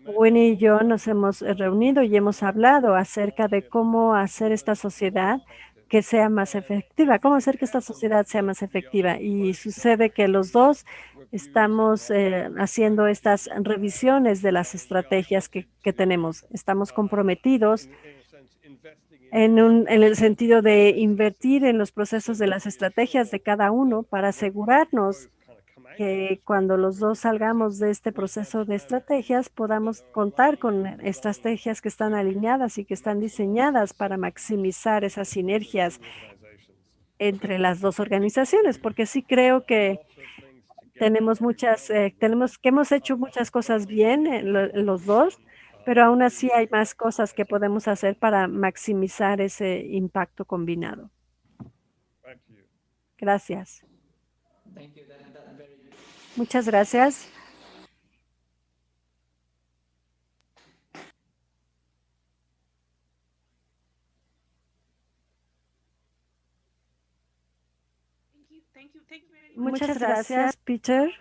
Winnie y yo nos hemos reunido y hemos hablado acerca de cómo hacer esta sociedad que sea más efectiva, cómo hacer que esta sociedad sea más efectiva. Y sucede que los dos estamos haciendo estas revisiones de las estrategias que tenemos. Estamos comprometidos en el sentido de invertir en los procesos de las estrategias de cada uno para asegurarnos que cuando los dos salgamos de este proceso de estrategias podamos contar con estrategias que están alineadas y que están diseñadas para maximizar esas sinergias entre las dos organizaciones, porque sí creo que tenemos hemos hecho muchas cosas bien en los dos, pero aún así hay más cosas que podemos hacer para maximizar ese impacto combinado. Gracias. Thank you. That very Muchas gracias. Thank you very much. Muchas gracias, Peter.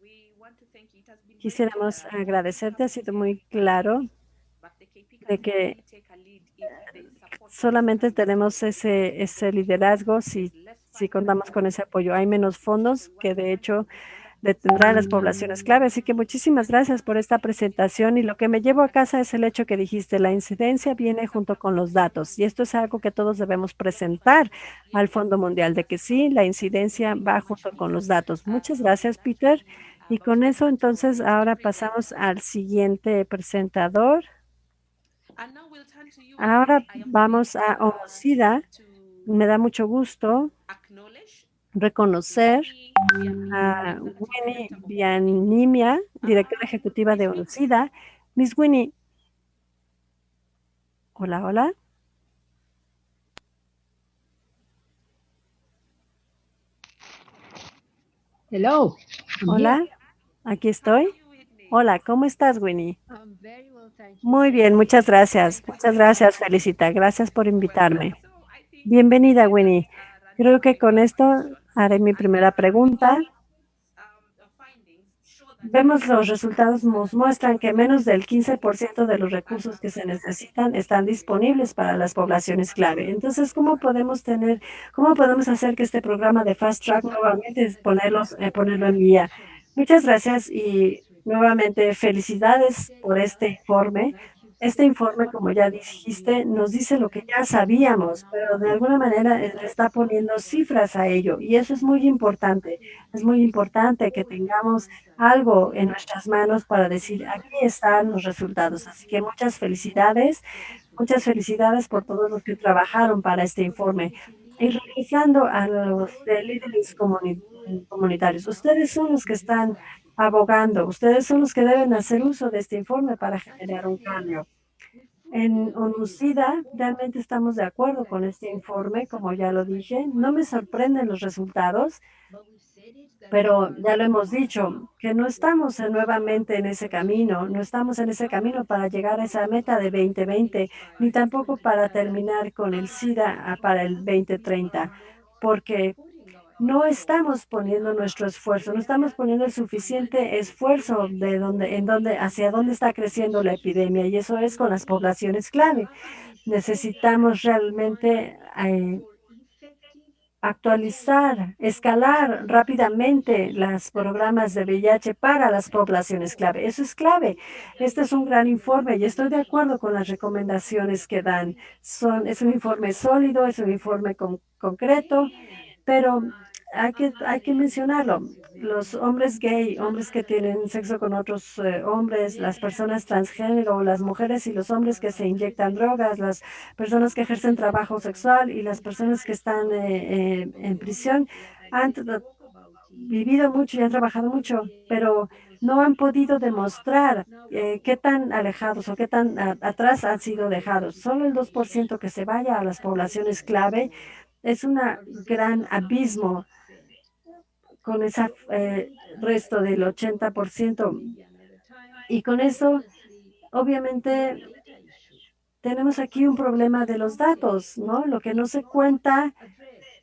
We want to thank you. It has been great, Quisiéramos agradecerte, ha sido muy claro but the KP de can que only take a lead if the support solamente tenemos ese liderazgo si contamos con ese apoyo. Hay menos fondos que de hecho detendrán las poblaciones clave. Así que muchísimas gracias por esta presentación. Y lo que me llevo a casa es el hecho que dijiste, la incidencia viene junto con los datos. Y esto es algo que todos debemos presentar al Fondo Mundial, de que sí, la incidencia va junto con los datos. Muchas gracias, Peter. Y con eso, entonces, ahora pasamos al siguiente presentador. And now we'll turn to you. Ahora I am vamos a pleased, Homocida. to Me da mucho gusto acknowledge reconocer Winnie a Bianimia, Winnie Executive Director of Bianimia, directora ejecutiva de ONUCIDA. Miss Winnie. Hola, hola. Hello. Hola, aquí estoy. Whitney. Hola, ¿cómo estás, Winnie? I'm very well, thank you. Muy bien, muchas gracias. Muchas gracias, Felicita. Gracias por invitarme. So I think Bienvenida, Winnie. Creo que con esto haré mi primera pregunta. findings show that Vemos los resultados nos muestran que menos del 15% de los recursos que se necesitan están disponibles para las poblaciones clave. Entonces, ¿cómo podemos hacer que este programa de Fast Track nuevamente ponerlo en vía? Muchas gracias y nuevamente felicidades por este informe. Este informe, como ya dijiste, nos dice lo que ya sabíamos, pero de alguna manera le está poniendo cifras a ello y eso es muy importante. Es muy importante que tengamos algo en nuestras manos para decir, aquí están los resultados. Así que muchas felicidades por todos los que trabajaron para este informe. Y regresando a los líderes comunitarios, ustedes son los que están abogando, ustedes son los que deben hacer uso de este informe para generar un cambio. En ONUCIDA realmente estamos de acuerdo con este informe, como ya lo dije. No me sorprenden los resultados, pero ya lo hemos dicho, que no estamos nuevamente en ese camino, no estamos en ese camino para llegar a esa meta de 2020, ni tampoco para terminar con el SIDA para el 2030, porque no estamos poniendo nuestro esfuerzo, no estamos poniendo el suficiente esfuerzo hacia dónde está creciendo la epidemia, y eso es con las poblaciones clave. Necesitamos realmente actualizar, escalar rápidamente los programas de VIH para las poblaciones clave. Eso es clave. Este es un gran informe y estoy de acuerdo con las recomendaciones que dan. Es un informe sólido, es un informe concreto, pero hay que mencionarlo. Los hombres gay, hombres que tienen sexo con otros hombres, las personas transgénero, las mujeres y los hombres que se inyectan drogas, las personas que ejercen trabajo sexual y las personas que están en prisión han vivido mucho y han trabajado mucho, pero no han podido demostrar qué tan alejados o qué tan atrás han sido dejados. Solo el 2% que se vaya a las poblaciones clave es un gran abismo con ese resto del 80%. Y con eso, obviamente, tenemos aquí un problema de los datos, ¿no? Lo que no se cuenta,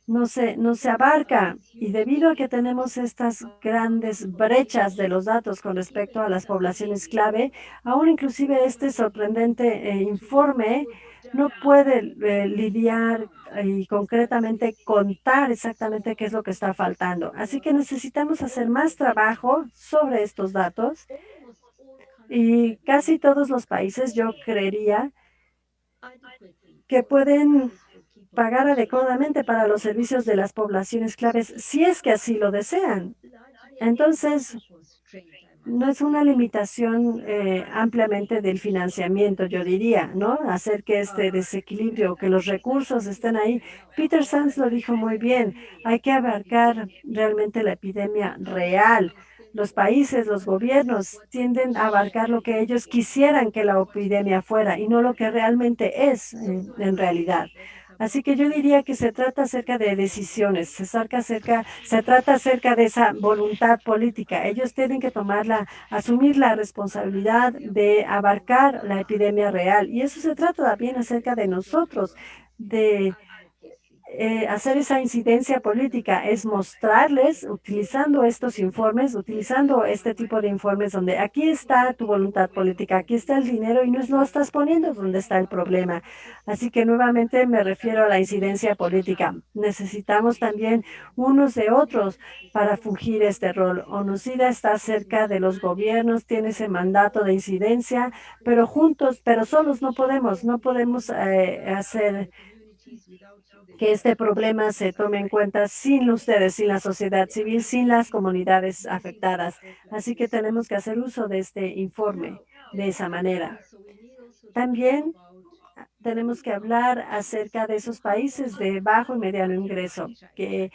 no se abarca. Y debido a que tenemos estas grandes brechas de los datos con respecto a las poblaciones clave, aún inclusive este sorprendente informe no puede lidiar y concretamente contar exactamente qué es lo que está faltando. Así que necesitamos hacer más trabajo sobre estos datos y casi todos los países, yo creería, que pueden pagar adecuadamente para los servicios de las poblaciones claves si es que así lo desean. Entonces, no es una limitación ampliamente del financiamiento, yo diría, ¿no? Hacer que este desequilibrio, que los recursos estén ahí. Peter Sands lo dijo muy bien, hay que abarcar realmente la epidemia real. Los países, los gobiernos tienden a abarcar lo que ellos quisieran que la epidemia fuera y no lo que realmente es en realidad. Así que yo diría que se trata acerca de decisiones, se trata acerca de esa voluntad política. Ellos tienen que asumir la responsabilidad de abarcar la epidemia real. Y eso se trata también acerca de nosotros, de hacer esa incidencia política, es mostrarles, utilizando estos informes, utilizando este tipo de informes donde aquí está tu voluntad política, aquí está el dinero y no lo estás poniendo donde está el problema. Así que nuevamente me refiero a la incidencia política. Necesitamos también unos de otros para fungir este rol. ONUCIDA está cerca de los gobiernos, tiene ese mandato de incidencia, pero juntos, pero solos no podemos hacer que este problema se tome en cuenta sin ustedes, sin la sociedad civil, sin las comunidades afectadas. Así que tenemos que hacer uso de este informe de esa manera. También tenemos que hablar acerca de esos países de bajo y mediano ingreso que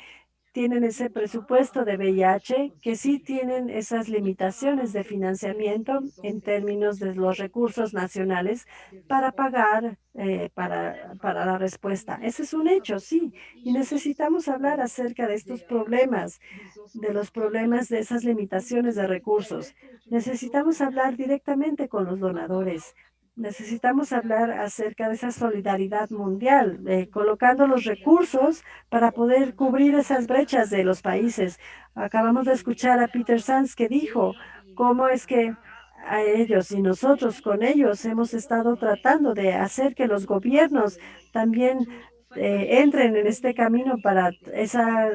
tienen ese presupuesto de VIH, que sí tienen esas limitaciones de financiamiento en términos de los recursos nacionales para pagar para la respuesta. Ese es un hecho, sí. Y necesitamos hablar acerca de estos problemas, de los problemas de esas limitaciones de recursos. Necesitamos hablar directamente con los donadores. Necesitamos hablar acerca de esa solidaridad mundial, colocando los recursos para poder cubrir esas brechas de los países. Acabamos de escuchar a Peter Sands que dijo cómo es que a ellos y nosotros con ellos hemos estado tratando de hacer que los gobiernos también entren en este camino para esa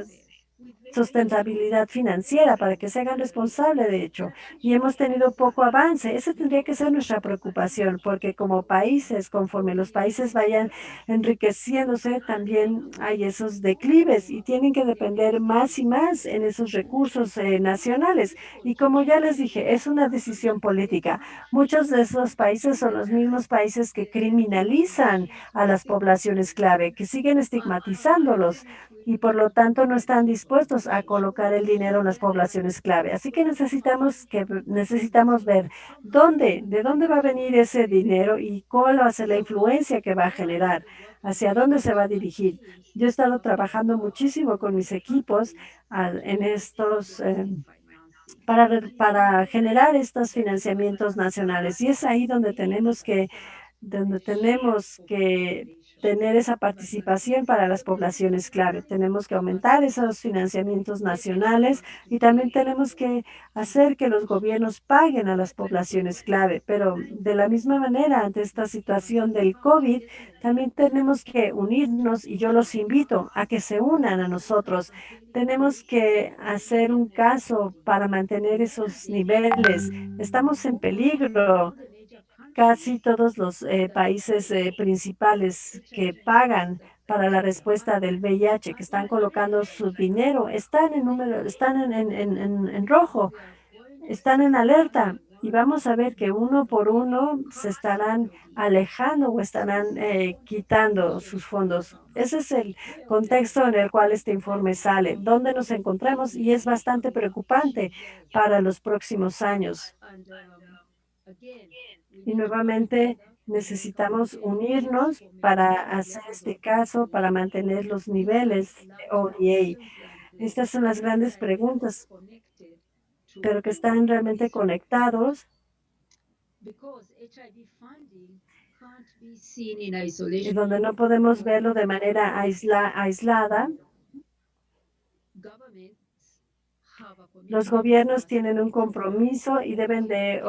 sustentabilidad financiera, para que se hagan responsables de hecho. Y hemos tenido poco avance. Esa tendría que ser nuestra preocupación, porque como países, conforme los países vayan enriqueciéndose, también hay esos declives y tienen que depender más y más en esos recursos nacionales. Y como ya les dije, es una decisión política. Muchos de esos países son los mismos países que criminalizan a las poblaciones clave, que siguen estigmatizándolos y por lo tanto no están dispuestos a colocar el dinero en las poblaciones clave. Así que necesitamos ver de dónde va a venir ese dinero y cuál va a ser la influencia que va a generar, hacia dónde se va a dirigir. Yo he estado trabajando muchísimo con mis equipos en estos para generar estos financiamientos nacionales y es ahí donde tenemos que tener esa participación para las poblaciones clave. Tenemos que aumentar esos financiamientos nacionales y también tenemos que hacer que los gobiernos paguen a las poblaciones clave. Pero de la misma manera, ante esta situación del COVID, también tenemos que unirnos y yo los invito a que se unan a nosotros. Tenemos que hacer un caso para mantener esos niveles. Estamos en peligro. Casi todos los países principales que pagan para la respuesta del VIH, que están colocando su dinero, están en número, están en rojo, están en alerta. Y vamos a ver que uno por uno se estarán alejando o estarán quitando sus fondos. Ese es el contexto en el cual este informe sale, donde nos encontramos y es bastante preocupante para los próximos años. Y nuevamente necesitamos unirnos para hacer este caso, para mantener los niveles de ODA. Estas son las grandes preguntas, pero que están realmente conectados. Y donde no podemos verlo de manera aislada. Los gobiernos tienen un compromiso y deben de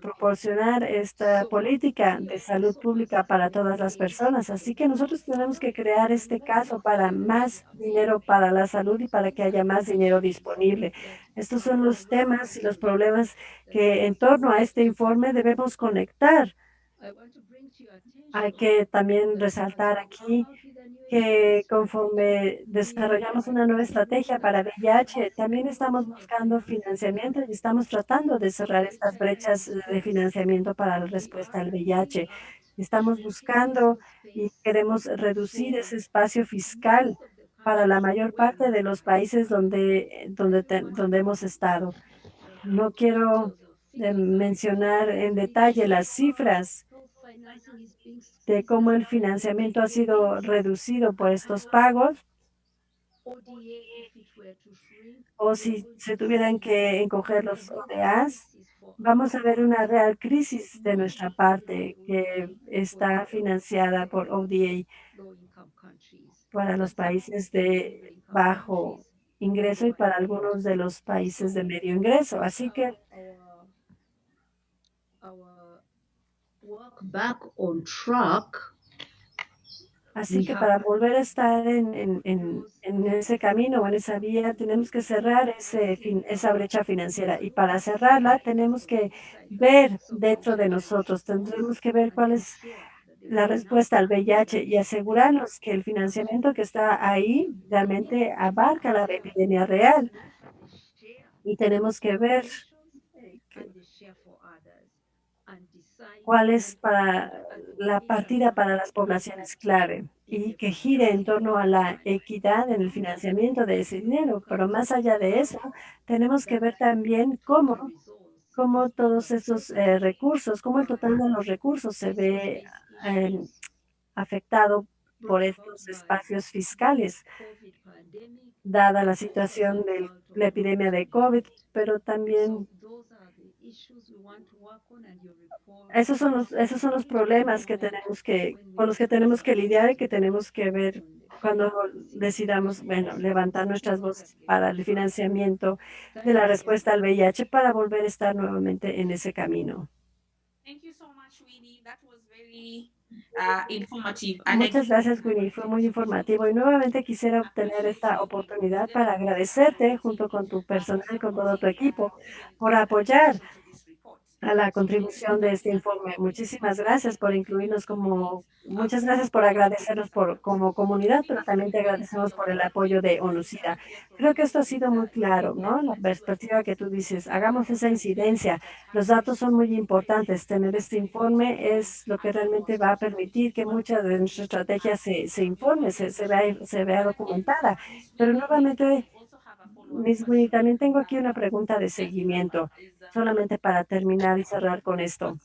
proporcionar esta política de salud pública para todas las personas. Así que nosotros tenemos que crear este caso para más dinero para la salud y para que haya más dinero disponible. Estos son los temas y los problemas que en torno a este informe debemos conectar. Hay que también resaltar aquí que conforme desarrollamos una nueva estrategia para VIH, también estamos buscando financiamiento y estamos tratando de cerrar estas brechas de financiamiento para la respuesta al VIH. Estamos buscando y queremos reducir ese espacio fiscal para la mayor parte de los países donde hemos estado. No quiero mencionar en detalle las cifras de cómo el financiamiento ha sido reducido por estos pagos, o si se tuvieran que encoger los ODAs, vamos a ver una real crisis de nuestra parte que está financiada por ODA para los países de bajo ingreso y para algunos de los países de medio ingreso. Así que Back on track. Así que para volver a estar en ese camino o en esa vía, tenemos que cerrar esa brecha financiera. Y para cerrarla, tenemos que ver dentro de nosotros, tendremos que ver cuál es la respuesta al VIH y asegurarnos que el financiamiento que está ahí realmente abarca la epidemia real. Y tenemos que ver cuál es la partida para las poblaciones clave y que gire en torno a la equidad en el financiamiento de ese dinero. Pero más allá de eso, tenemos que ver también cómo todos esos recursos, cómo el total de los recursos se ve afectado por estos espacios fiscales, dada la situación de la epidemia de COVID, pero también esos son los problemas con los que tenemos que lidiar y que tenemos que ver cuando decidamos, bueno, levantar nuestras voces para el financiamiento de la respuesta al VIH para volver a estar nuevamente en ese camino. Muchas gracias, Winnie. Fue muy informativo y nuevamente quisiera obtener esta oportunidad para agradecerte junto con tu personal, con todo tu equipo, por apoyar a la contribución de este informe. Muchísimas gracias por incluirnos muchas gracias por agradecernos como comunidad, pero también te agradecemos por el apoyo de ONU-SIDA. Creo que esto ha sido muy claro, ¿no? La perspectiva que tú dices, hagamos esa incidencia. Los datos son muy importantes. Tener este informe es lo que realmente va a permitir que mucha de nuestra estrategia se informe, se vea documentada. Pero nuevamente, Miss Winnie, también tengo aquí una pregunta de seguimiento, solamente para terminar y cerrar con esto.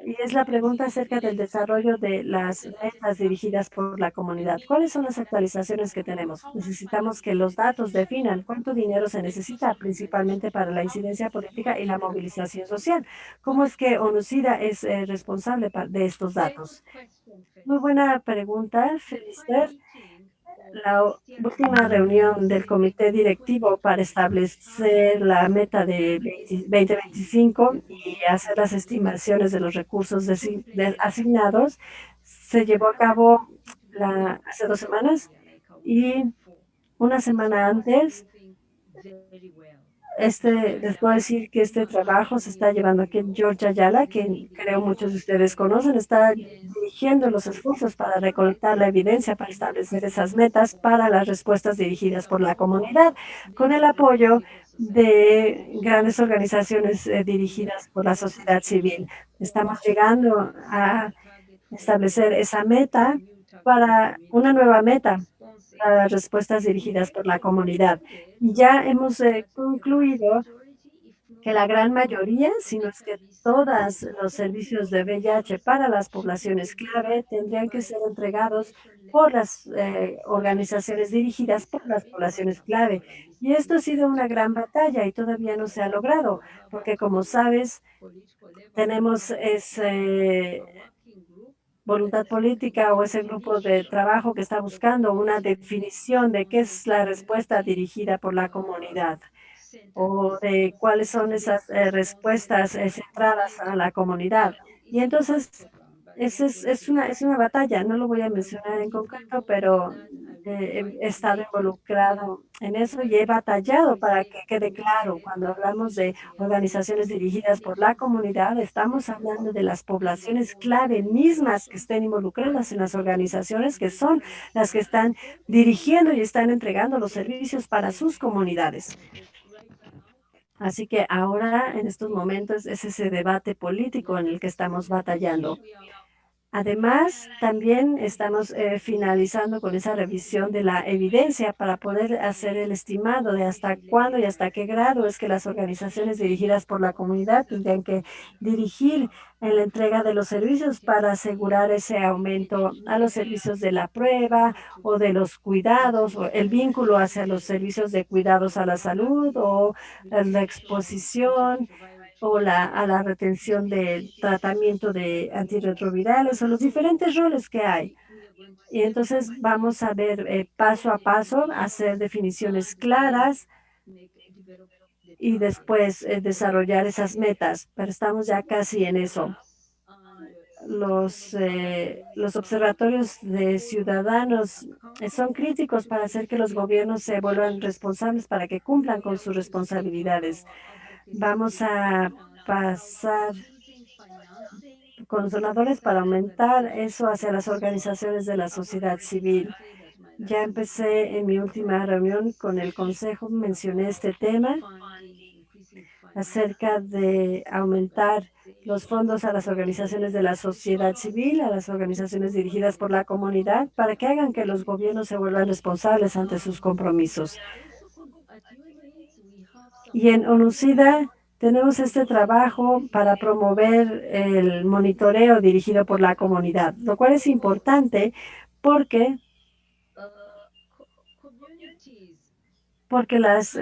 Y es la pregunta acerca del desarrollo de las metas dirigidas por la comunidad. ¿Cuáles son las actualizaciones que tenemos? Necesitamos que los datos definan cuánto dinero se necesita, principalmente para la incidencia política y la movilización social. ¿Cómo es que ONU-SIDA es responsable de estos datos? Muy buena pregunta, Felister. La última reunión del comité directivo para establecer la meta de 2025 y hacer las estimaciones de los recursos asignados se llevó a cabo hace 2 semanas y una semana antes. Les puedo decir que este trabajo se está llevando aquí en Georgia Ayala, que creo muchos de ustedes conocen, está dirigiendo los esfuerzos para recolectar la evidencia para establecer esas metas para las respuestas dirigidas por la comunidad, con el apoyo de grandes organizaciones dirigidas por la sociedad civil. Estamos llegando a establecer esa meta para una nueva meta para las respuestas dirigidas por la comunidad. Y ya hemos concluido que la gran mayoría, si no es que todos los servicios de VIH para las poblaciones clave tendrían que ser entregados por las organizaciones dirigidas por las poblaciones clave. Y esto ha sido una gran batalla y todavía no se ha logrado, porque como sabes, tenemos ese voluntad política o ese grupo de trabajo que está buscando una definición de qué es la respuesta dirigida por la comunidad o de cuáles son esas respuestas centradas a la comunidad. Y entonces, es una batalla, no lo voy a mencionar en concreto, pero he estado involucrado en eso y he batallado para que quede claro. Cuando hablamos de organizaciones dirigidas por la comunidad, estamos hablando de las poblaciones clave mismas que estén involucradas en las organizaciones, que son las que están dirigiendo y están entregando los servicios para sus comunidades. Así que ahora, en estos momentos, es ese debate político en el que estamos batallando. Además, también estamos finalizando con esa revisión de la evidencia para poder hacer el estimado de hasta cuándo y hasta qué grado es que las organizaciones dirigidas por la comunidad tendrían que dirigir en la entrega de los servicios para asegurar ese aumento a los servicios de la prueba o de los cuidados, o el vínculo hacia los servicios de cuidados a la salud o la exposición o a la retención del tratamiento de antirretrovirales o los diferentes roles que hay. Y entonces vamos a ver paso a paso, hacer definiciones claras y después desarrollar esas metas, pero estamos ya casi en eso. Los observatorios de ciudadanos son críticos para hacer que los gobiernos se vuelvan responsables para que cumplan con sus responsabilidades. Vamos a pasar con los donadores para aumentar eso hacia las organizaciones de la sociedad civil. Ya empecé en mi última reunión con el Consejo, mencioné este tema acerca de aumentar los fondos a las organizaciones de la sociedad civil, a las organizaciones dirigidas por la comunidad, para que hagan que los gobiernos se vuelvan responsables ante sus compromisos. Y en ONU-SIDA tenemos este trabajo para promover el monitoreo dirigido por la comunidad, lo cual es importante porque las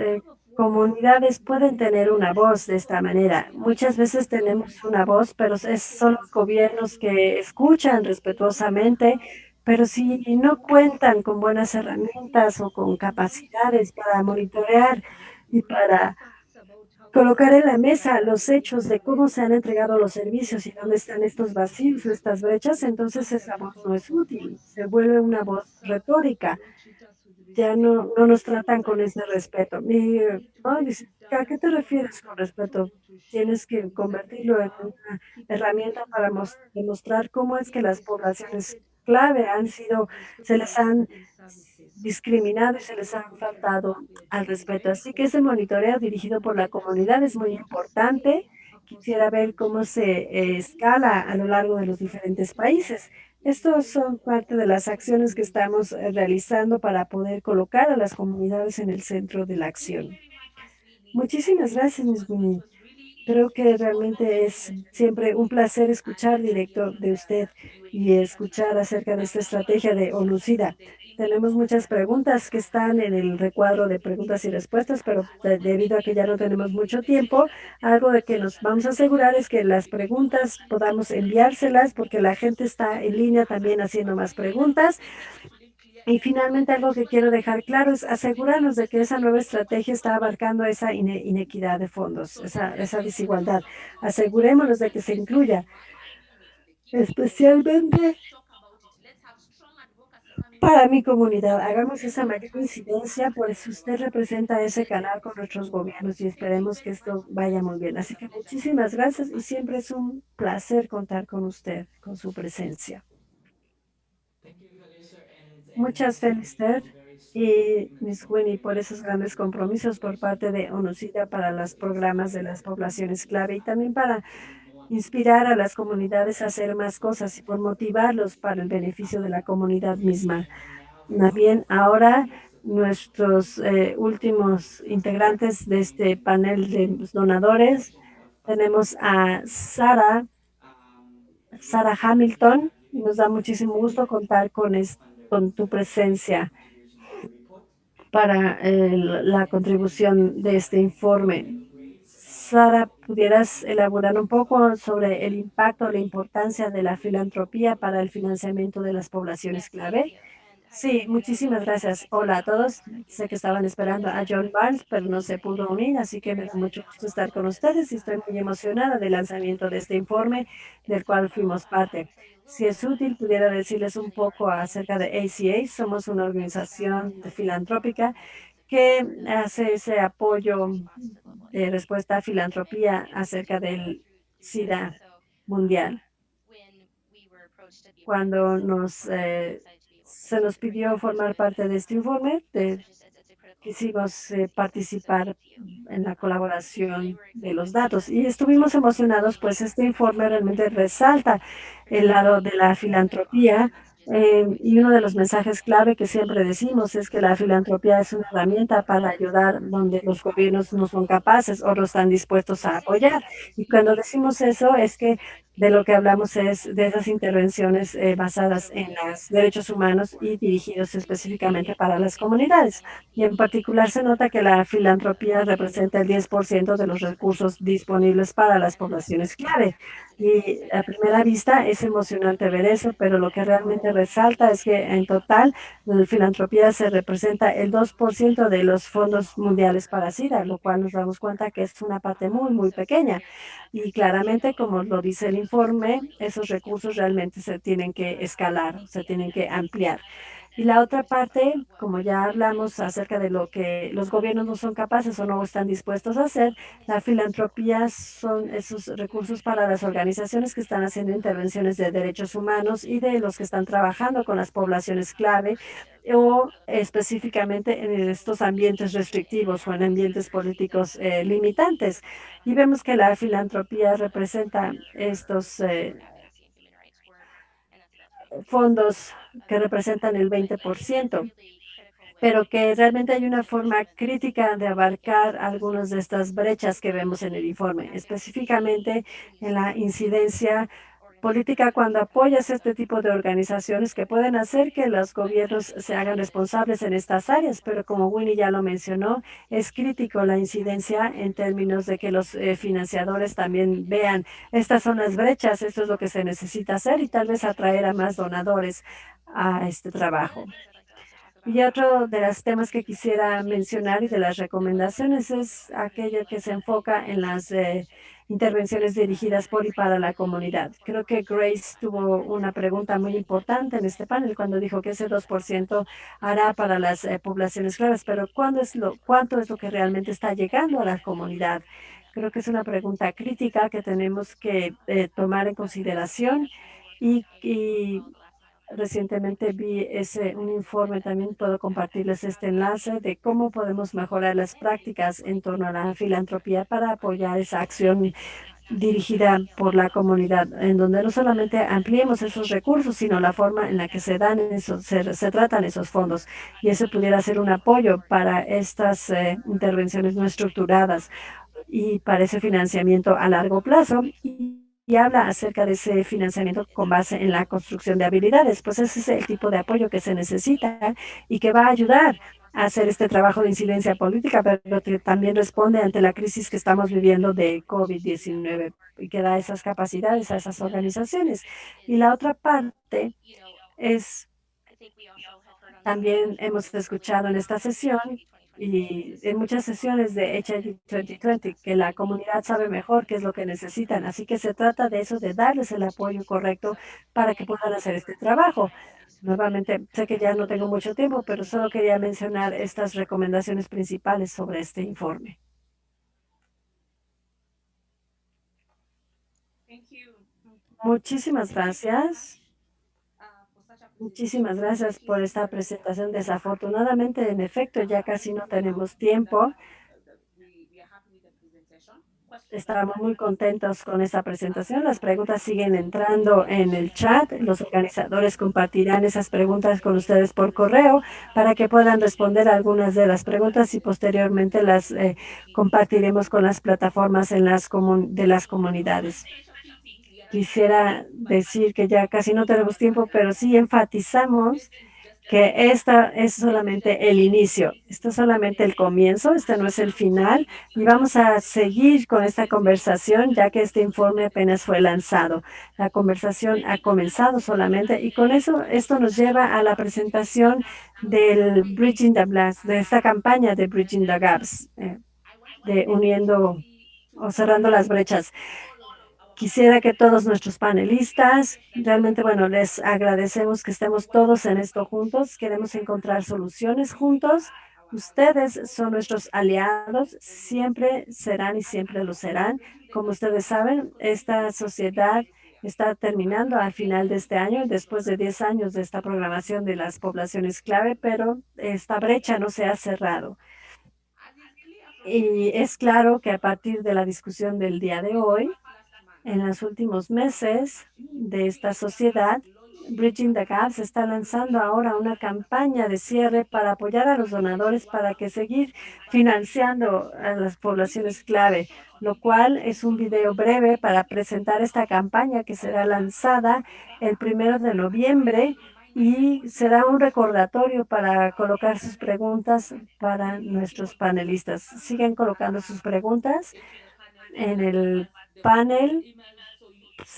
comunidades pueden tener una voz de esta manera. Muchas veces tenemos una voz, pero son los gobiernos que escuchan respetuosamente, pero si no cuentan con buenas herramientas o con capacidades para monitorear y para colocar en la mesa los hechos de cómo se han entregado los servicios y dónde están estos vacíos, estas brechas, entonces esa voz no es útil, se vuelve una voz retórica. Ya no nos tratan con ese respeto. Dice, ¿a qué te refieres con respeto? Tienes que convertirlo en una herramienta para demostrar cómo es que las poblaciones clave se les han discriminado y se les han faltado al respeto. Así que ese monitoreo dirigido por la comunidad es muy importante. Quisiera ver cómo se escala a lo largo de los diferentes países. Estos son parte de las acciones que estamos realizando para poder colocar a las comunidades en el centro de la acción. Muchísimas gracias, Ms. Winnie. Creo que realmente es siempre un placer escuchar directo de usted y escuchar acerca de esta estrategia de ONU-SIDA. Tenemos muchas preguntas que están en el recuadro de preguntas y respuestas, pero debido a que ya no tenemos mucho tiempo, algo de que nos vamos a asegurar es que las preguntas podamos enviárselas porque la gente está en línea también haciendo más preguntas. Y finalmente, algo que quiero dejar claro es asegurarnos de que esa nueva estrategia está abarcando esa inequidad de fondos, esa desigualdad. Asegurémonos de que se incluya, especialmente para mi comunidad. Hagamos esa mayor incidencia, pues usted representa ese canal con nuestros gobiernos y esperemos que esto vaya muy bien. Así que muchísimas gracias y siempre es un placer contar con usted, con su presencia. Muchas felicidades y Ms. Winnie por esos grandes compromisos por parte de ONU-SIDA para los programas de las poblaciones clave y también para inspirar a las comunidades a hacer más cosas y por motivarlos para el beneficio de la comunidad misma. Más bien, ahora nuestros últimos integrantes de este panel de donadores, tenemos a Sara Hamilton, y nos da muchísimo gusto contar con tu presencia para la contribución de este informe. Sara, ¿pudieras elaborar un poco sobre el impacto, la importancia de la filantropía para el financiamiento de las poblaciones clave? Sí, muchísimas gracias. Hola a todos. Sé que estaban esperando a John Barnes, pero no se pudo unir, así que me da mucho gusto estar con ustedes y estoy muy emocionada del lanzamiento de este informe del cual fuimos parte. Si es útil, pudiera decirles un poco acerca de ACA. Somos una organización filantrópica que hace ese apoyo de respuesta a filantropía acerca del SIDA mundial. Cuando se nos pidió formar parte de este informe, quisimos participar en la colaboración de los datos y estuvimos emocionados, pues este informe realmente resalta el lado de la filantropía. Y uno de los mensajes clave que siempre decimos es que la filantropía es una herramienta para ayudar donde los gobiernos no son capaces o no están dispuestos a apoyar. Y cuando decimos eso es que de lo que hablamos es de esas intervenciones basadas en los derechos humanos y dirigidos específicamente para las comunidades. Y en particular se nota que la filantropía representa el 10% de los recursos disponibles para las poblaciones clave. Y a primera vista es emocionante ver eso, pero lo que realmente resalta es que en total la filantropía se representa el 2% de los fondos mundiales para SIDA, lo cual nos damos cuenta que es una parte muy, muy pequeña. Y claramente, como lo dice el informe, esos recursos realmente se tienen que escalar, se tienen que ampliar. Y la otra parte, como ya hablamos acerca de lo que los gobiernos no son capaces o no están dispuestos a hacer, la filantropía son esos recursos para las organizaciones que están haciendo intervenciones de derechos humanos y de los que están trabajando con las poblaciones clave o específicamente en estos ambientes restrictivos o en ambientes políticos limitantes. Y vemos que la filantropía representa estos fondos que representan el 20%, pero que realmente hay una forma crítica de abarcar algunas de estas brechas que vemos en el informe, específicamente en la incidencia política cuando apoyas este tipo de organizaciones que pueden hacer que los gobiernos se hagan responsables en estas áreas, pero como Winnie ya lo mencionó, es crítico la incidencia en términos de que los financiadores también vean, estas son las brechas, esto es lo que se necesita hacer y tal vez atraer a más donadores a este trabajo. Y otro de los temas que quisiera mencionar y de las recomendaciones es aquello que se enfoca en las intervenciones dirigidas por y para la comunidad. Creo que Grace tuvo una pregunta muy importante en este panel cuando dijo que ese 2% hará para las poblaciones claves, pero ¿cuánto es lo que realmente está llegando a la comunidad? Creo que es una pregunta crítica que tenemos que tomar en consideración y recientemente vi un informe, también puedo compartirles este enlace de cómo podemos mejorar las prácticas en torno a la filantropía para apoyar esa acción dirigida por la comunidad, en donde no solamente ampliemos esos recursos, sino la forma en la que se tratan esos fondos. Y eso pudiera ser un apoyo para estas intervenciones no estructuradas y para ese financiamiento a largo plazo. Y habla acerca de ese financiamiento con base en la construcción de habilidades. Pues ese es el tipo de apoyo que se necesita y que va a ayudar a hacer este trabajo de incidencia política, pero que también responde ante la crisis que estamos viviendo de COVID-19 y que da esas capacidades a esas organizaciones. Y la otra parte es, también hemos escuchado en esta sesión y en muchas sesiones de HIV 2020 que la comunidad sabe mejor qué es lo que necesitan. Así que se trata de eso, de darles el apoyo correcto para que puedan hacer este trabajo. Nuevamente, sé que ya no tengo mucho tiempo, pero solo quería mencionar estas recomendaciones principales sobre este informe. Muchísimas gracias. Muchísimas gracias por esta presentación. Desafortunadamente, en efecto, ya casi no tenemos tiempo. Estamos muy contentos con esta presentación. Las preguntas siguen entrando en el chat. Los organizadores compartirán esas preguntas con ustedes por correo para que puedan responder algunas de las preguntas y posteriormente las compartiremos con las plataformas de las comunidades. Quisiera decir que ya casi no tenemos tiempo, pero sí enfatizamos que esta es solamente el inicio, esto es solamente el comienzo, este no es el final, y vamos a seguir con esta conversación ya que este informe apenas fue lanzado. La conversación ha comenzado solamente y con eso esto nos lleva a la presentación del Bridging the Gaps, de esta campaña de Bridging the Gaps, de uniendo o cerrando las brechas. Quisiera que todos nuestros panelistas, realmente, bueno, les agradecemos que estemos todos en esto juntos. Queremos encontrar soluciones juntos. Ustedes son nuestros aliados, siempre serán y siempre lo serán. Como ustedes saben, esta sociedad está terminando al final de este año, después de 10 años de esta programación de las poblaciones clave, pero esta brecha no se ha cerrado. Y es claro que a partir de la discusión del día de hoy, en los últimos meses de esta sociedad, Bridging the Gap se está lanzando ahora una campaña de cierre para apoyar a los donadores para que seguir financiando a las poblaciones clave, lo cual es un video breve para presentar esta campaña que será lanzada el 1 de noviembre y será un recordatorio para colocar sus preguntas para nuestros panelistas. Siguen colocando sus preguntas en el panel.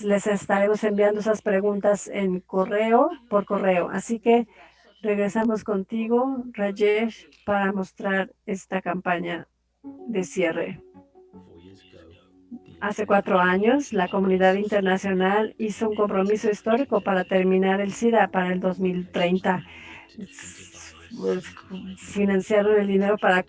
Les estaremos enviando esas preguntas en correo, por correo. Así que regresamos contigo, Rajesh, para mostrar esta campaña de cierre. Hace 4 años, la comunidad internacional hizo un compromiso histórico para terminar el SIDA para el 2030. Financiaron el dinero para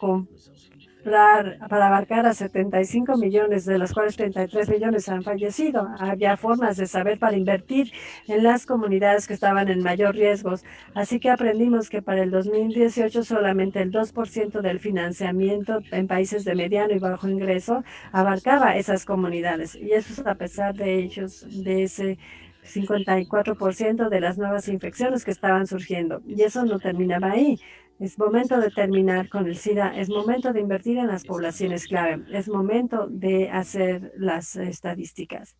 abarcar a 75 millones, de los cuales 33 millones han fallecido. Había formas de saber para invertir en las comunidades que estaban en mayor riesgo. Así que aprendimos que para el 2018 solamente el 2% del financiamiento en países de mediano y bajo ingreso abarcaba esas comunidades. Y eso es a pesar de ellos, de ese 54% de las nuevas infecciones que estaban surgiendo. Y eso no terminaba ahí. Es momento de terminar con el SIDA, es momento de invertir en las poblaciones clave, es momento de hacer las estadísticas.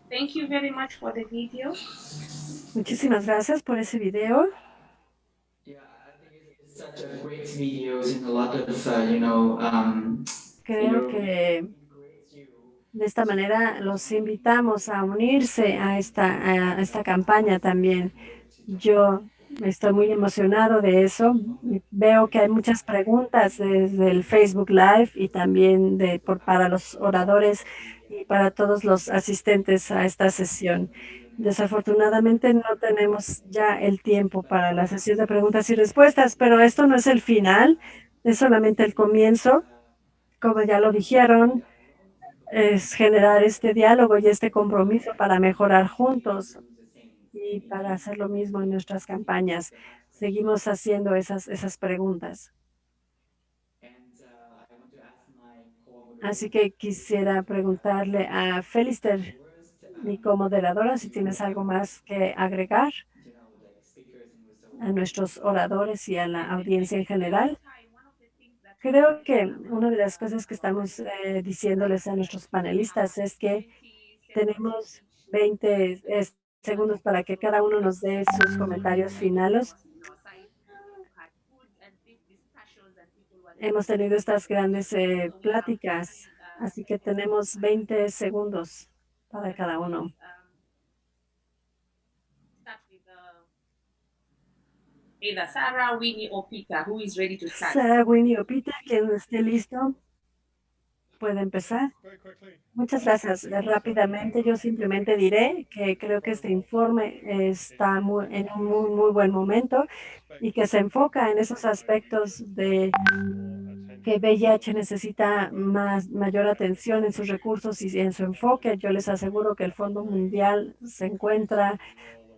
Thank you very much for the video. Muchísimas gracias por ese video. Such a great videos and a lot of, Creo que de esta manera los invitamos a unirse a esta campaña también. Yo estoy muy emocionado de eso. Veo que hay muchas preguntas desde el Facebook Live y también para los oradores y para todos los asistentes a esta sesión. Desafortunadamente no tenemos ya el tiempo para la sesión de preguntas y respuestas, pero esto no es el final, es solamente el comienzo. Como ya lo dijeron, es generar este diálogo y este compromiso para mejorar juntos y para hacer lo mismo en nuestras campañas. Seguimos haciendo esas preguntas. Así que quisiera preguntarle a Felister, mi comoderadora, si tienes algo más que agregar a nuestros oradores y a la audiencia en general. Creo que una de las cosas que estamos diciéndoles a nuestros panelistas es que tenemos 20 segundos para que cada uno nos dé sus comentarios finales. Hemos tenido estas grandes pláticas, así que tenemos 20 segundos para cada uno. Either Sarah, Winnie, or Peter, who is ready to start? Sarah, Winnie o Peter, quien esté listo, puede empezar. Muchas gracias. Rápidamente, yo simplemente diré que creo que este informe está en un muy buen momento y que se enfoca en esos aspectos de que VIH necesita mayor atención en sus recursos y en su enfoque. Yo les aseguro que el Fondo Mundial se encuentra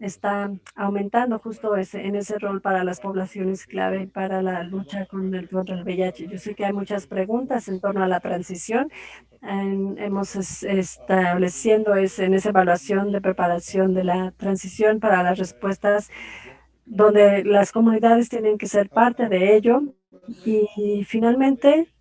está aumentando justo en ese rol para las poblaciones clave para la lucha contra el VIH. Yo sé que hay muchas preguntas en torno a la transición. Hemos estableciendo en esa evaluación de preparación de la transición para las respuestas donde las comunidades tienen que ser parte de ello y finalmente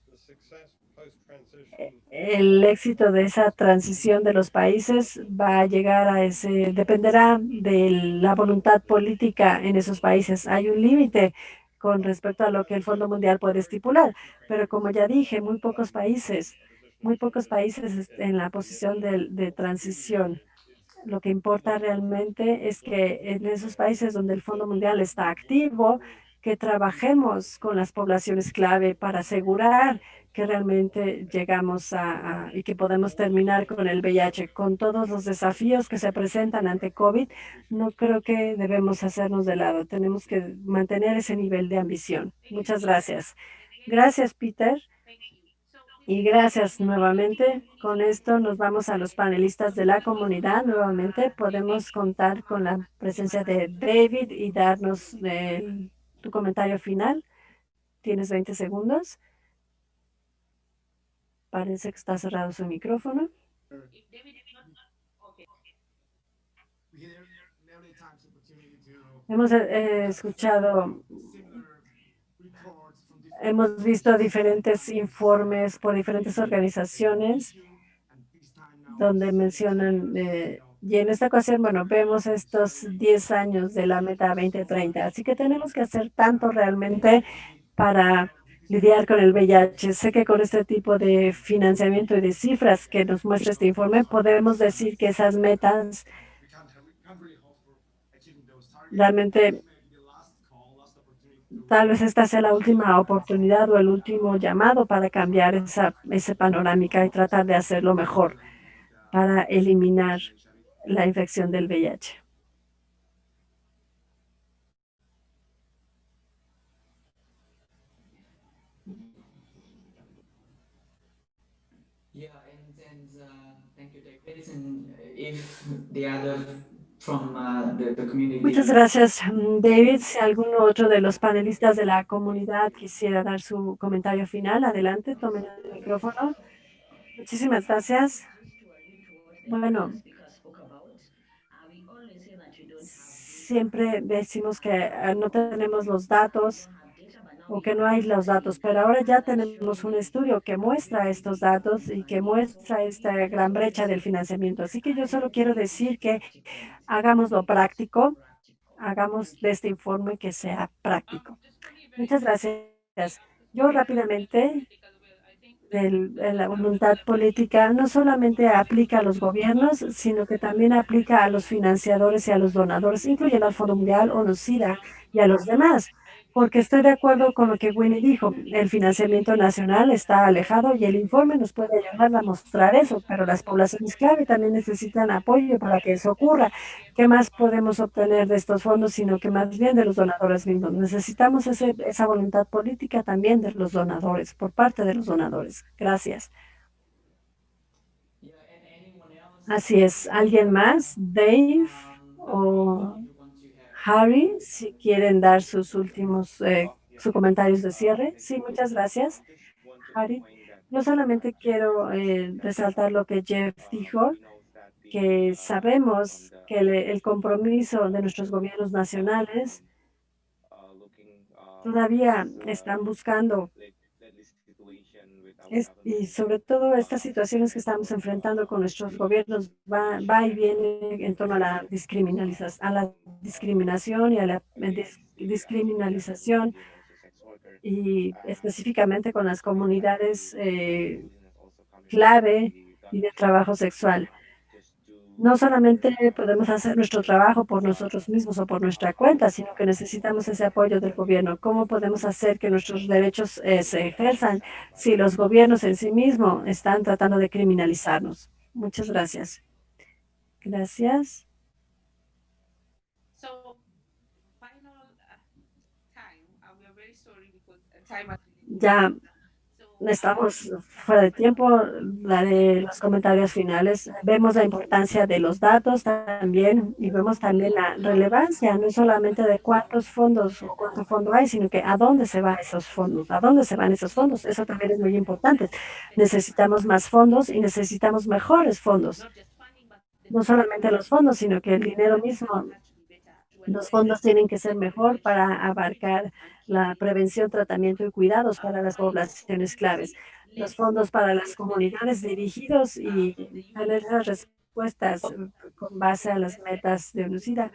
el éxito de esa transición de los países va a llegar a dependerá de la voluntad política en esos países. Hay un límite con respecto a lo que el Fondo Mundial puede estipular, pero como ya dije, muy pocos países en la posición de transición. Lo que importa realmente es que en esos países donde el Fondo Mundial está activo, que trabajemos con las poblaciones clave para asegurar que realmente llegamos y que podemos terminar con el VIH. Con todos los desafíos que se presentan ante COVID, no creo que debemos hacernos de lado. Tenemos que mantener ese nivel de ambición. Muchas gracias. Gracias, Peter. Y gracias nuevamente. Con esto nos vamos a los panelistas de la comunidad. Nuevamente podemos contar con la presencia de David y darnos tu comentario final. Tienes 20 segundos. Parece que está cerrado su micrófono. Hemos escuchado, hemos visto diferentes informes por diferentes organizaciones donde mencionan, y en esta ocasión, bueno, vemos estos 10 años de la meta 2030. Así que tenemos que hacer tanto realmente para lidiar con el VIH. Sé que con este tipo de financiamiento y de cifras que nos muestra este informe, podemos decir que esas metas realmente, tal vez esta sea la última oportunidad o el último llamado para cambiar esa panorámica y tratar de hacerlo mejor para eliminar la infección del VIH. Yeah, and thank you, David. And if the other from the Muchas community. gracias, David. Si algún otro de los panelistas de la comunidad quisiera dar su comentario final, adelante, tomen el micrófono. Muchísimas gracias. Bueno, siempre decimos que no tenemos los datos o que no hay los datos, pero ahora ya tenemos un estudio que muestra estos datos y que muestra esta gran brecha del financiamiento. Así que yo solo quiero decir que hagámoslo práctico, hagamos de este informe que sea práctico. Muchas gracias. Yo rápidamente, la voluntad política no solamente aplica a los gobiernos, sino que también aplica a los financiadores y a los donadores, incluyendo al Fondo Mundial, ONU-SIDA y a los demás. Porque estoy de acuerdo con lo que Winnie dijo, el financiamiento nacional está alejado y el informe nos puede ayudar a mostrar eso, pero las poblaciones clave también necesitan apoyo para que eso ocurra. ¿Qué más podemos obtener de estos fondos, sino que más bien de los donadores mismos? Necesitamos esa voluntad política también de los donadores, por parte de los donadores. Gracias. Así es. ¿Alguien más? Dave o Harry, si quieren dar sus últimos comentarios de cierre. Sí, muchas gracias, Harry. Yo solamente quiero resaltar lo que Jeff dijo, que sabemos que el compromiso de nuestros gobiernos nacionales todavía están buscando y sobre todo estas situaciones que estamos enfrentando con nuestros gobiernos va y viene en torno a la discriminación y a la discriminalización y específicamente con las comunidades clave y de trabajo sexual. No solamente podemos hacer nuestro trabajo por nosotros mismos o por nuestra cuenta, sino que necesitamos ese apoyo del gobierno. ¿Cómo podemos hacer que nuestros derechos se ejerzan si los gobiernos en sí mismos están tratando de criminalizarnos? Muchas gracias. Gracias. Ya estamos fuera de tiempo, daré los comentarios finales. Vemos la importancia de los datos también y vemos también la relevancia, no solamente de cuántos fondos o cuánto fondo hay, sino que a dónde se van esos fondos, a dónde se van esos fondos. Eso también es muy importante. Necesitamos más fondos y necesitamos mejores fondos. No solamente los fondos, sino que el dinero mismo. Los fondos tienen que ser mejor para abarcar la prevención, tratamiento y cuidados para las poblaciones claves. Los fondos para las comunidades dirigidos y tener las respuestas con base a las metas de UNOCIDA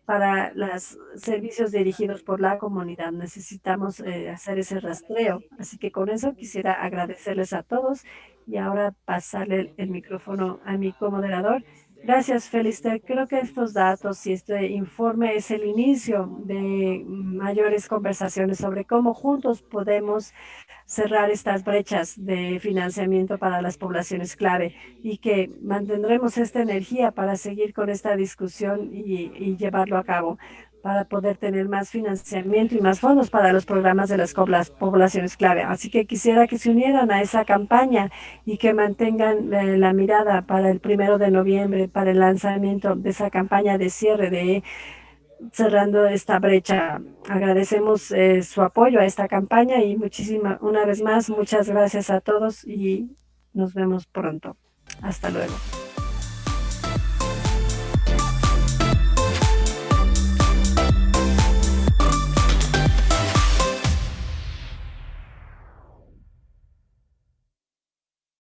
para los servicios dirigidos por la comunidad. Necesitamos hacer ese rastreo. Así que con eso quisiera agradecerles a todos y ahora pasarle el micrófono a mi comoderador. Gracias, Felister. Creo que estos datos y este informe es el inicio de mayores conversaciones sobre cómo juntos podemos cerrar estas brechas de financiamiento para las poblaciones clave y que mantendremos esta energía para seguir con esta discusión y llevarlo a cabo para poder tener más financiamiento y más fondos para los programas de las poblaciones clave. Así que quisiera que se unieran a esa campaña y que mantengan la mirada para el 1 de noviembre, para el lanzamiento de esa campaña de cierre de cerrando esta brecha. Agradecemos su apoyo a esta campaña y una vez más, muchas gracias a todos y nos vemos pronto. Hasta luego.